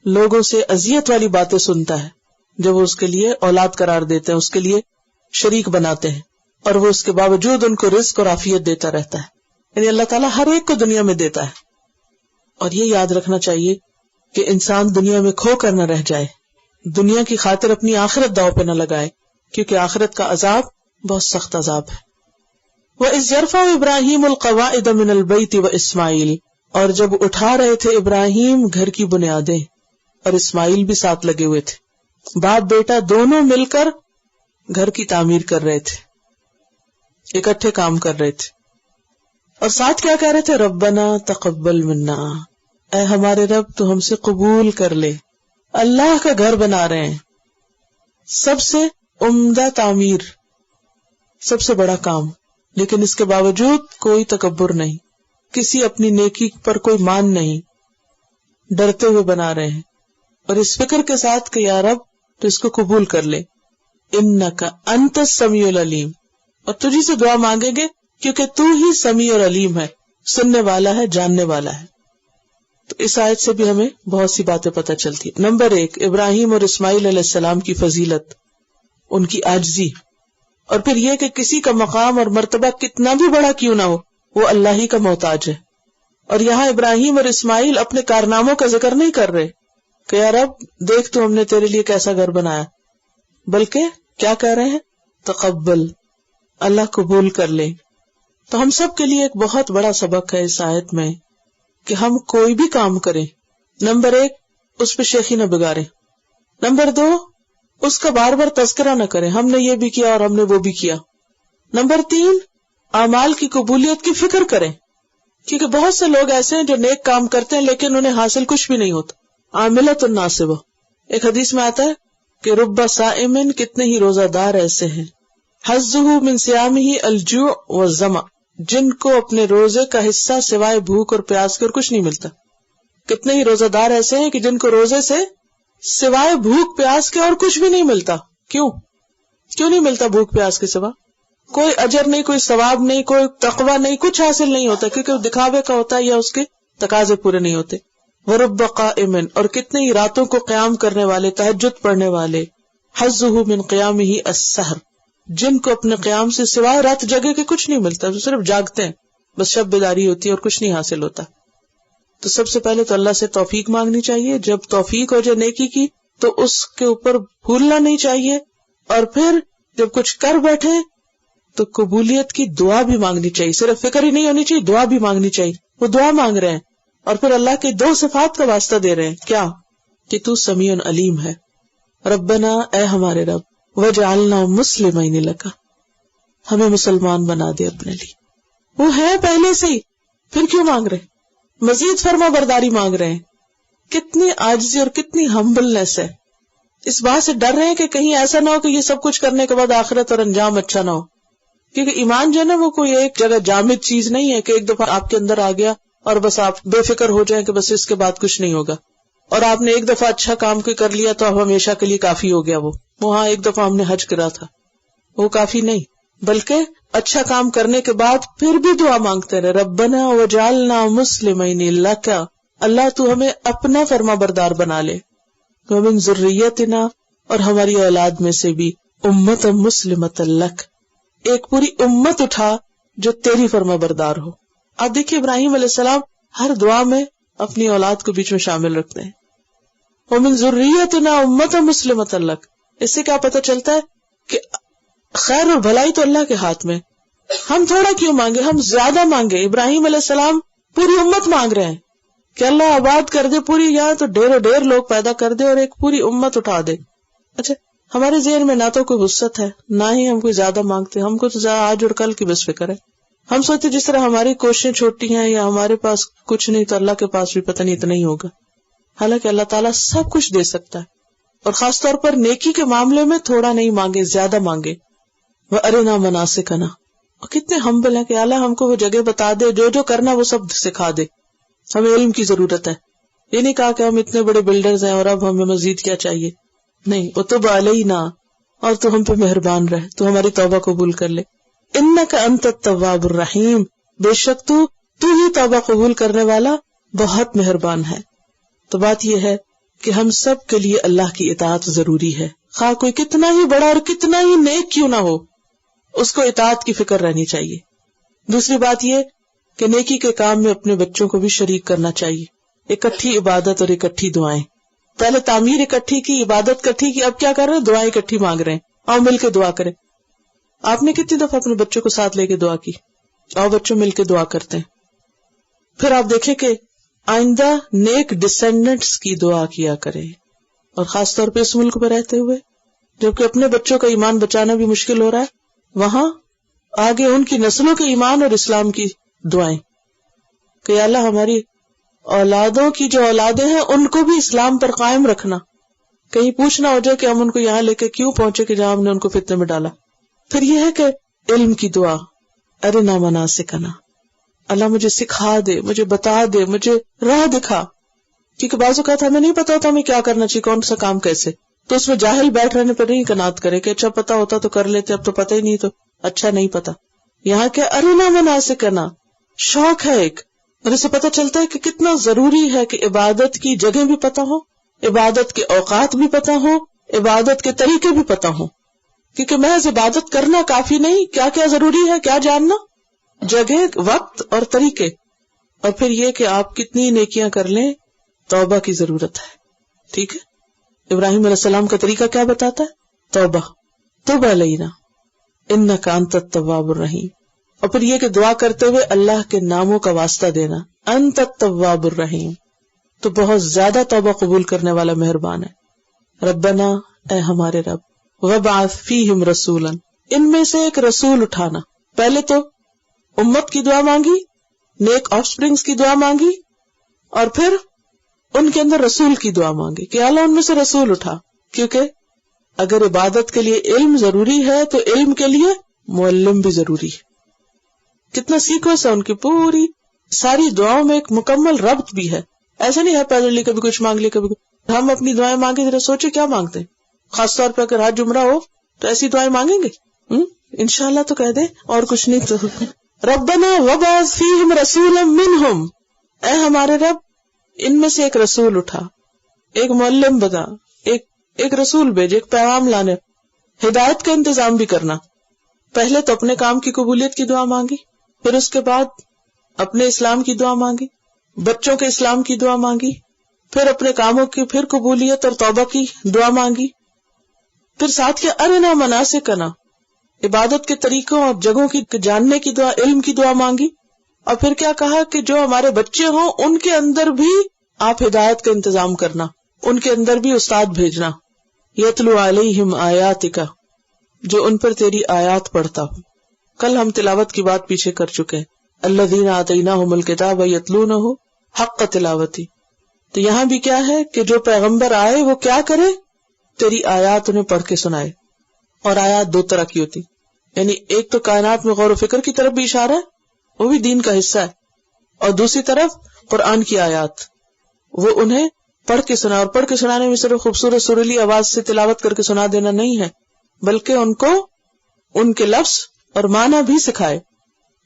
لوگوں سے اذیت والی باتیں سنتا ہے، جو وہ اس کے لیے اولاد قرار دیتے ہیں، اس کے لیے شریک بناتے ہیں، اور وہ اس کے باوجود ان کو رزق اور عافیت دیتا رہتا ہے. یعنی اللہ تعالیٰ ہر ایک کو دنیا میں دیتا ہے. اور یہ یاد رکھنا چاہیے کہ انسان دنیا میں کھو کر نہ رہ جائے، دنیا کی خاطر اپنی آخرت داؤ پہ نہ لگائے، کیونکہ آخرت کا عذاب بہت سخت عذاب ہے. وَإِذْ يَرْفَعُ إِبْرَاهِيمُ الْقَوَاعِدَ مِنَ الْبَيْتِ وَإِسْمَاعِيلُ، اور جب اٹھا رہے تھے ابراہیم گھر کی بنیادیں، اور اسماعیل بھی ساتھ لگے ہوئے تھے، باپ بیٹا دونوں مل کر گھر کی تعمیر کر رہے تھے، اکٹھے کام کر رہے تھے. اور ساتھ کیا کہہ رہے تھے؟ ربنا تقبل منا، اے ہمارے رب تو ہم سے قبول کر لے. اللہ کا گھر بنا رہے ہیں، سب سے عمدہ تعمیر، سب سے بڑا کام، لیکن اس کے باوجود کوئی تکبر نہیں، کسی اپنی نیکی پر کوئی مان نہیں، ڈرتے ہوئے بنا رہے ہیں، اور اس فکر کے ساتھ کہ یا رب تو اس کو قبول کر لے. انک انت السمیع العلیم، اور تجھی سے دعا مانگیں گے کیونکہ تو ہی سمیع اور علیم ہے، سننے والا ہے، جاننے والا ہے. تو اس آیت سے بھی ہمیں بہت سی باتیں پتہ چلتی. نمبر 1، ابراہیم اور اسماعیل علیہ السلام کی فضیلت، ان کی عاجزی، اور پھر یہ کہ کسی کا مقام اور مرتبہ کتنا بھی بڑا کیوں نہ ہو وہ اللہ ہی کا محتاج ہے. اور یہاں ابراہیم اور اسماعیل اپنے کارناموں کا ذکر نہیں کر رہے کہ یا رب دیکھ تو ہم نے تیرے لیے کیسا گھر بنایا، بلکہ کیا کہہ رہے ہیں؟ تقبل، اللہ قبول کر لے. تو ہم سب کے لیے ایک بہت بڑا سبق ہے اس آیت میں کہ ہم کوئی بھی کام کریں، نمبر 1 اس پہ شیخی نہ بگاڑیں، نمبر 2 اس کا بار بار تذکرہ نہ کریں ہم نے یہ بھی کیا اور ہم نے وہ بھی کیا، نمبر 3 اعمال کی قبولیت کی فکر کریں، کیونکہ بہت سے لوگ ایسے ہیں جو نیک کام کرتے ہیں لیکن انہیں حاصل کچھ بھی نہیں ہوتا. عاملۃ الناصبہ، ایک حدیث میں آتا ہے کہ رب صائم، کتنے ہی روزہ دار ایسے ہیں، حظہ من صیامہ الجوع والظمأ، جن کو اپنے روزے کا حصہ سوائے بھوک اور پیاس کے اور کچھ نہیں ملتا. کتنے ہی روزہ دار ایسے ہیں کہ جن کو روزے سے سوائے بھوک پیاس کے اور کچھ بھی نہیں ملتا. کیوں نہیں ملتا بھوک پیاس کے سوا؟ کوئی اجر نہیں، کوئی ثواب نہیں، کوئی تقوی نہیں، کچھ حاصل نہیں ہوتا، کیونکہ وہ دکھاوے کا ہوتا ہے یا اس کے تقاضے پورے نہیں ہوتے. ورب قائم، اور کتنے ہی راتوں کو قیام کرنے والے، تہجد پڑھنے والے، حظہ من قیامہ السحر، جن کو اپنے قیام سے سوائے رات جگہ کے کچھ نہیں ملتا، وہ صرف جاگتے ہیں، بس شب بیداری ہوتی ہے اور کچھ نہیں حاصل ہوتا. تو سب سے پہلے تو اللہ سے توفیق مانگنی چاہیے، جب توفیق ہو جائے نیکی کی تو اس کے اوپر بھولنا نہیں چاہیے، اور پھر جب کچھ کر بیٹھے تو قبولیت کی دعا بھی مانگنی چاہیے، صرف فکر ہی نہیں ہونی چاہیے، دعا بھی مانگنی چاہیے. وہ دعا مانگ رہے ہیں اور پھر اللہ کے 2 صفات کا واسطہ دے رہے ہیں، کیا؟ کہ تو سمیع علیم ہے. ربنا، اے ہمارے رب، وجعلنا مسلمین لک، ہمیں مسلمان بنا دے اپنے لیے. وہ ہے پہلے سے ہی، پھر کیوں مانگ رہے؟ مزید فرما برداری مانگ رہے ہیں. کتنی عاجزی اور کتنی ہمبلنس ہے. اس بات سے ڈر رہے ہیں کہ کہیں ایسا نہ ہو کہ یہ سب کچھ کرنے کے بعد آخرت اور انجام اچھا نہ ہو، کیونکہ ایمان جو ہے نا وہ کوئی ایک جگہ جامد چیز نہیں ہے کہ ایک دفعہ آپ کے اندر آ گیا اور بس آپ بے فکر ہو جائیں کہ بس اس کے بعد کچھ نہیں ہوگا، اور آپ نے ایک دفعہ اچھا کام کوئی کر لیا تو اب ہمیشہ کے لیے کافی ہو گیا. وہاں ایک دفعہ ہم نے حج کرا تھا، وہ کافی نہیں، بلکہ اچھا کام کرنے کے بعد پھر بھی دعا مانگتے رہے، ربنا وجعلنا مسلمین لک، اللہ تو ہمیں اپنا فرما بردار بنا لے، ومن ذریتنا، اور ہماری اولاد میں سے بھی امت مسلمۃ لک، ایک پوری امت اٹھا جو تیری فرما بردار ہو. آپ دیکھیے ابراہیم علیہ السلام ہر دعا میں اپنی اولاد کو بیچ میں شامل رکھتے ہیں. ومن ذریتنا امت مسلمۃ لک، اس سے کیا پتہ چلتا ہے کہ خیر اور بھلائی تو اللہ کے ہاتھ میں. ہم تھوڑا کیوں مانگے، ہم زیادہ مانگے. ابراہیم علیہ السلام پوری امت مانگ رہے ہیں کہ اللہ آباد کر دے پوری، یا تو ڈھیر لوگ پیدا کر دے اور ایک پوری امت اٹھا دے. اچھا، ہمارے ذہن میں نہ تو کوئی وسعت ہے، نہ ہی ہم کوئی زیادہ مانگتے، ہم کو تو آج اور کل کی بس فکر ہے. ہم سوچتے جس طرح ہماری کوششیں چھوٹی ہیں یا ہمارے پاس کچھ نہیں تو اللہ کے پاس بھی پتہ نہیں اتنا ہی ہوگا. حالانکہ اللہ تعالیٰ سب کچھ دے سکتا ہے، اور خاص طور پر نیکی کے معاملے میں تھوڑا نہیں مانگے، زیادہ مانگے. وَأَرِنَا مَنَاسِكَنَا، اور کتنے ہمبل ہیں کہ اللہ ہم کو وہ جگہ بتا دے، جو کرنا وہ سب سکھا دے. ہمیں علم کی ضرورت ہے. یہ نہیں کہا کہ ہم اتنے بڑے بلڈرز ہیں اور اب ہمیں مزید کیا چاہیے، نہیں. وَتُبْ عَلَيْنَا، اور تو ہم پہ مہربان رہ، تو ہماری توبہ قبول کر لے. اِنَّكَ أَنْتَ التَّوَّابُ الرَّحِيمُ، بے شک تو ہی توبہ قبول کرنے والا بہت مہربان ہے. تو بات یہ ہے کہ ہم سب کے لیے اللہ کی اطاعت ضروری ہے. خواہ کوئی کتنا ہی بڑا اور کتنا ہی نیک کیوں نہ ہو، اس کو اطاعت کی فکر رہنی چاہیے۔ دوسری بات یہ کہ نیکی کے کام میں اپنے بچوں کو بھی شریک کرنا چاہیے، اکٹھی عبادت اور اکٹھی دعائیں۔ پہلے تعمیر اکٹھی کی، عبادت اکٹھی کی، اب کیا کر رہے ہیں؟ دعائیں اکٹھی مانگ رہے ہیں، آؤ مل کے دعا کریں۔ آپ نے کتنی دفعہ اپنے بچوں کو ساتھ لے کے دعا کی؟ آؤ بچوں مل کے دعا کرتے ہیں۔ پھر آپ دیکھیں کہ آئندہ نیک ڈسینڈنٹس کی دعا کیا کرے، اور خاص طور پہ اس ملک میں رہتے ہوئے جبکہ اپنے بچوں کا ایمان بچانا بھی مشکل ہو رہا ہے، وہاں آگے ان کی نسلوں کے ایمان اور اسلام کی دعائیں کہ یا اللہ ہماری اولادوں کی جو اولادیں ہیں ان کو بھی اسلام پر قائم رکھنا، کہیں پوچھنا ہو جائے کہ ہم ان کو یہاں لے کے کیوں پہنچے کہ جہاں ہم نے ان کو فتنے میں ڈالا۔ پھر یہ ہے کہ علم کی دعا، ارنا مناسکنا، اللہ مجھے سکھا دے، مجھے بتا دے، مجھے راہ دکھا، کیونکہ بعض اوقات ہمیں نہیں پتا ہوتا ہمیں کیا کرنا چاہیے، کون سا کام کیسے، تو اس میں جاہل بیٹھ رہنے پر نہیں قناعت کرے کہ اچھا پتا ہوتا تو کر لیتے، اب تو پتہ ہی نہیں تو اچھا نہیں پتا۔ یہاں کیا ارنا مناسکنا شوق ہے ایک، اور اسے پتہ چلتا ہے کہ کتنا ضروری ہے کہ عبادت کی جگہ بھی پتہ ہو، عبادت کے اوقات بھی پتہ ہو، عبادت کے طریقے بھی پتہ ہو، کیونکہ محض عبادت کرنا کافی نہیں، کیا کیا ضروری ہے، کیا جاننا، جگہ، وقت اور طریقے، اور پھر یہ کہ آپ کتنی نیکیاں کر لیں، توبہ کی ضرورت ہے۔ ٹھیک ہے، ابراہیم علیہ السلام کا طریقہ کیا بتاتا ہے؟ توبہ، توب علینا انک انت التواب الرحیم، اور پھر یہ کہ دعا کرتے ہوئے اللہ کے ناموں کا واسطہ دینا، انت التواب الرحیم، تو بہت زیادہ توبہ قبول کرنے والا مہربان ہے۔ ربنا، اے ہمارے رب، وابعث فیہم رسولا، ان میں سے ایک رسول اٹھانا۔ پہلے تو امت کی دعا مانگی، نیک آف سپرنگز کی دعا مانگی، اور پھر ان کے اندر رسول کی دعا مانگی کہ اللہ ان میں سے رسول اٹھا، کیونکہ اگر عبادت کے لیے علم ضروری ہے تو علم کے لیے معلم بھی ضروری ہے۔ کتنا سیکوینس ہے ان کی، پوری ساری دعاؤں میں ایک مکمل ربط بھی ہے، ایسا نہیں ہے پیدل کبھی کچھ مانگ لی کبھی کچھ۔ ہم اپنی دعائیں مانگے ذرا سوچے کیا مانگتے ہیں، خاص طور پہ اگر حج جمرہ ہو تو ایسی دعائیں مانگیں گے؟ انشاءاللہ تو کہہ دیں، اور کچھ نہیں تو ربنا وابعث فیہم رسولا منہم، اے ہمارے رب ان میں سے ایک رسول اٹھا، ایک معلم بتا، ایک رسول بھیج، ایک پیغام لانے، ہدایت کا انتظام بھی کرنا۔ پہلے تو اپنے کام کی قبولیت کی دعا مانگی، پھر اس کے بعد اپنے اسلام کی دعا مانگی، بچوں کے اسلام کی دعا مانگی، پھر اپنے کاموں کی پھر قبولیت اور توبہ کی دعا مانگی، پھر ساتھ کیا ارنا مناسکنا، عبادت کے طریقوں اور جگہوں کی جاننے کی دعا، علم کی دعا مانگی، اور پھر کیا کہا کہ جو ہمارے بچے ہوں ان کے اندر بھی آپ ہدایت کا انتظام کرنا، ان کے اندر بھی استاد بھیجنا، یتلو علیہم آیاتک، جو ان پر تیری آیات پڑھتا ہو۔ کل ہم تلاوت کی بات پیچھے کر چکے ہیں، الذین آتیناہم الکتاب یتلونہ حق تلاوتی، تو یہاں بھی کیا ہے کہ جو پیغمبر آئے وہ کیا کرے؟ تیری آیات انہیں پڑھ کے سنائے۔ اور آیات دو طرح کی ہوتی، یعنی ایک تو کائنات میں غور و فکر کی طرف بھی اشارہ ہے، وہ بھی دین کا حصہ ہے، اور دوسری طرف قرآن کی آیات، وہ انہیں پڑھ کے سنا، اور پڑھ کے سنانے میں صرف خوبصورت سریلی آواز سے تلاوت کر کے سنا دینا نہیں ہے، بلکہ ان کو ان کے لفظ اور معنی بھی سکھائے۔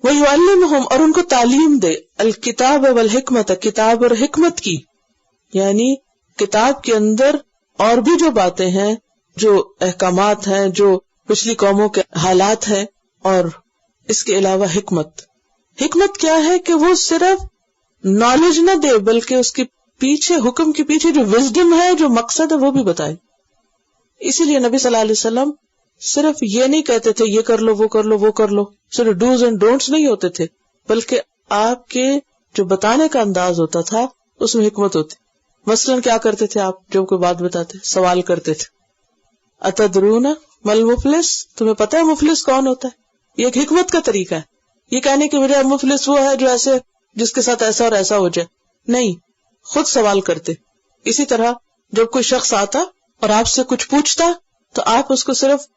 وَيُعَلِّمُهُمْ، اور ان کو تعلیم دے، الکتاب والحکمت، کتاب اور حکمت کی، یعنی کتاب کے اندر اور بھی جو باتیں ہیں، جو احکامات ہیں، جو پچھلی قوموں کے حالات ہیں، اور اس کے علاوہ حکمت۔ حکمت کیا ہے کہ وہ صرف نالج نہ دے بلکہ اس کے پیچھے، حکم کے پیچھے جو وزڈم ہے، جو مقصد ہے، وہ بھی بتائے۔ اسی لیے نبی صلی اللہ علیہ وسلم صرف یہ نہیں کہتے تھے یہ کر لو وہ کر لو وہ کر لو، صرف ڈوز اینڈ ڈونٹس نہیں ہوتے تھے، بلکہ آپ کے جو بتانے کا انداز ہوتا تھا اس میں حکمت ہوتی۔ مثلاً کیا کرتے تھے آپ؟ جب کوئی بات بتاتے سوال کرتے تھے، اتدرون مل مفلس، تمہیں پتہ ہے مفلس کون ہوتا ہے؟ یہ ایک حکمت کا طریقہ ہے، یہ کہنے کے بجائے مفلس وہ ہے جو ایسے جس کے ساتھ ایسا اور ایسا ہو جائے، نہیں، خود سوال کرتے۔ اسی طرح جب کوئی شخص آتا اور آپ سے کچھ پوچھتا تو آپ اس کو صرف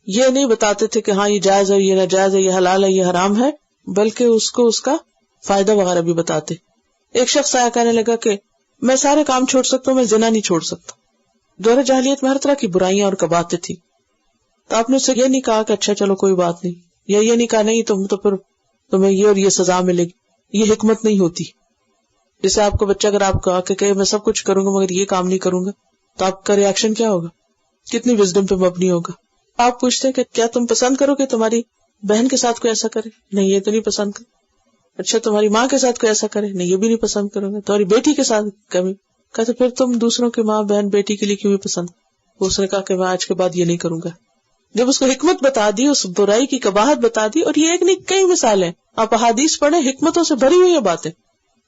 یہ نہیں بتاتے تھے کہ ہاں یہ جائز ہے، یہ ناجائز ہے، یہ حلال ہے، یہ حرام ہے، بلکہ اس کو اس کا فائدہ وغیرہ بھی بتاتے۔ ایک شخص آیا کہنے لگا کہ میں سارے کام چھوڑ سکتا ہوں، میں زنا نہیں چھوڑ سکتا۔ دور جاہلیت میں ہر طرح کی برائیاں اور کباہتیں تھی، تو آپ نے اسے یہ نہیں کہا کہ اچھا چلو کوئی بات نہیں، یا یہ نہیں کہا نہیں تم تو پھر تمہیں یہ اور یہ سزا ملے گی، یہ حکمت نہیں ہوتی۔ جیسے آپ کو بچہ اگر آپ کو آ کے کہے میں سب کچھ کروں گا مگر یہ کام نہیں کروں گا، تو آپ کا ریاکشن کیا ہوگا؟ کتنی وزڈم پہ مبنی ہوگا. آپ پوچھتے ہیں کہ کیا تم پسند کرو کہ تمہاری بہن کے ساتھ کوئی ایسا کرے؟ نہیں، یہ تو نہیں پسند کرو. اچھا تمہاری ماں کے ساتھ کوئی ایسا کرے؟ نہیں، یہ بھی نہیں پسند کرو گے. تمہاری بیٹی کے ساتھ کبھی کہتے پھر تم دوسروں کی ماں بہن بیٹی کے لیے کیوں پسند؟ اس نے کہا کہ میں آج کے بعد یہ نہیں کروں گا. جب اس کو حکمت بتا دی، اس برائی کی قباحت بتا دی، اور یہ ایک نہیں کئی مثالیں آپ احادیث پڑھیں، حکمتوں سے بھری ہوئی باتیں.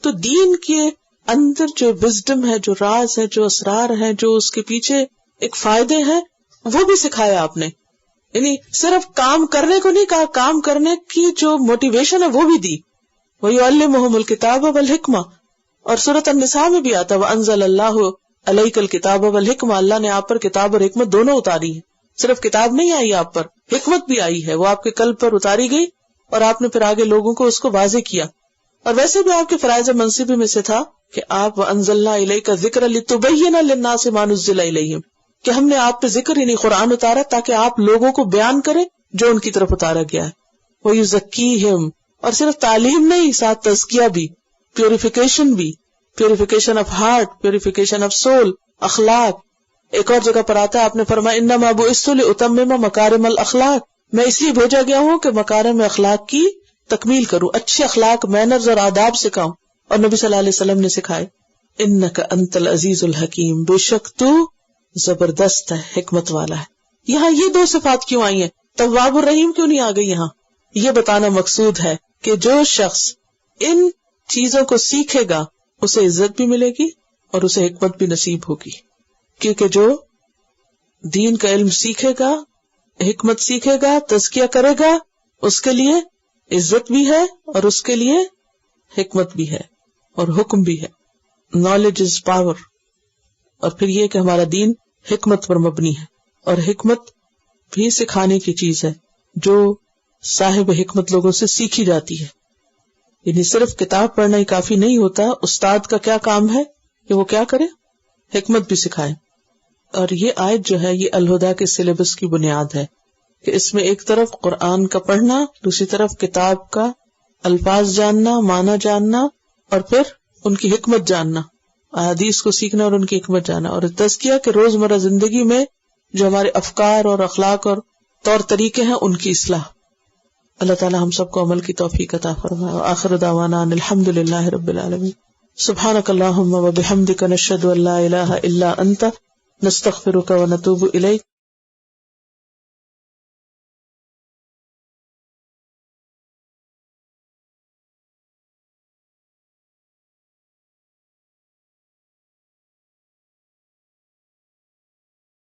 تو دین کے اندر جو وزڈم ہے، جو راز ہے، جو اسرار ہیں، جو اس کے پیچھے ایک فائدے ہیں، وہ بھی سکھایا آپ نے. یعنی صرف کام کرنے کو نہیں کہا، کام کرنے کی جو موٹیویشن ہے وہ بھی دی. وَيُعَلِّمُهُمُ الْكِتَابَ وَالْحِكْمَةَ، اور سورۃ النساء میں بھی آتا وَأَنزَلَ اللَّهُ عَلَيْكَ الْكِتَابَ وَالْحِكْمَةَ، اللہ نے آپ پر کتاب اور حکمت دونوں اتاری ہے. صرف کتاب نہیں آئی آپ پر، حکمت بھی آئی ہے، وہ آپ کے قلب پر اتاری گئی اور آپ نے پھر آگے لوگوں کو اس کو واضح کیا. اور ویسے بھی آپ کے فرائض منصب میں سے تھا کہ آپ وَأَنزَلْنَا إِلَيْكَ الذِّكْرَ لِتُبَيِّنَ لِلنَّاسِ مَا نُزِّلَ إِلَيْهِمْ، کہ ہم نے آپ پہ ذکر یعنی قرآن اتارا تاکہ آپ لوگوں کو بیان کریں جو ان کی طرف اتارا گیا ہے. وَيُزَكِّيهِمْ، اور صرف تعلیم نہیں، ساتھ تزکیہ بھی، پیوریفیکیشن بھی، purification of heart, purification of civil, اخلاق. ایک اور جگہ پر آتا ہے آپ نے فرمایا انما بعثت لأتمم مکارم الاخلاق، میں اس لیے بھیجا گیا ہوں کہ مکارم اخلاق کی تکمیل کروں، اچھے اخلاق مینرز اور آداب سکھاؤں. اور نبی صلی اللہ علیہ وسلم نے سکھائے انک انت العزیز الحکیم، بے شک تو زبردست ہے، حکمت والا ہے. یہاں یہ دو صفات کیوں آئی ہیں؟ تواب الرحیم کیوں نہیں آ گئی یہاں؟ یہ بتانا مقصود ہے کہ جو شخص ان چیزوں کو سیکھے گا اسے عزت بھی ملے گی اور اسے حکمت بھی نصیب ہوگی. کیونکہ جو دین کا علم سیکھے گا، حکمت سیکھے گا، تزکیہ کرے گا، اس کے لیے عزت بھی ہے اور اس کے لیے حکمت بھی ہے اور حکم بھی ہے. Knowledge is power. اور پھر یہ کہ ہمارا دین حکمت پر مبنی ہے، اور حکمت بھی سکھانے کی چیز ہے جو صاحب حکمت لوگوں سے سیکھی جاتی ہے. یعنی صرف کتاب پڑھنا ہی کافی نہیں ہوتا. استاد کا کیا کام ہے کہ وہ کیا کرے؟ حکمت بھی سکھائے. اور یہ آیت جو ہے یہ الہدیٰ کے سلیبس کی بنیاد ہے کہ اس میں ایک طرف قرآن کا پڑھنا، دوسری طرف کتاب کا الفاظ جاننا، معنی جاننا، اور پھر ان کی حکمت جاننا، احادیث کو سیکھنا اور ان کی حکمت جاننا، اور تزکیہ کے روزمرہ زندگی میں جو ہمارے افکار اور اخلاق اور طور طریقے ہیں ان کی اصلاح. اللہ تعالی ہم سب کو عمل کی توفیق عطا فرمائے. آخر دعوانا ان الحمد للہ رب العالمین. سبحانک اللہم و بحمدک، نشہد ان لا الہ الا انت، نستغفرک و نتوب الیک.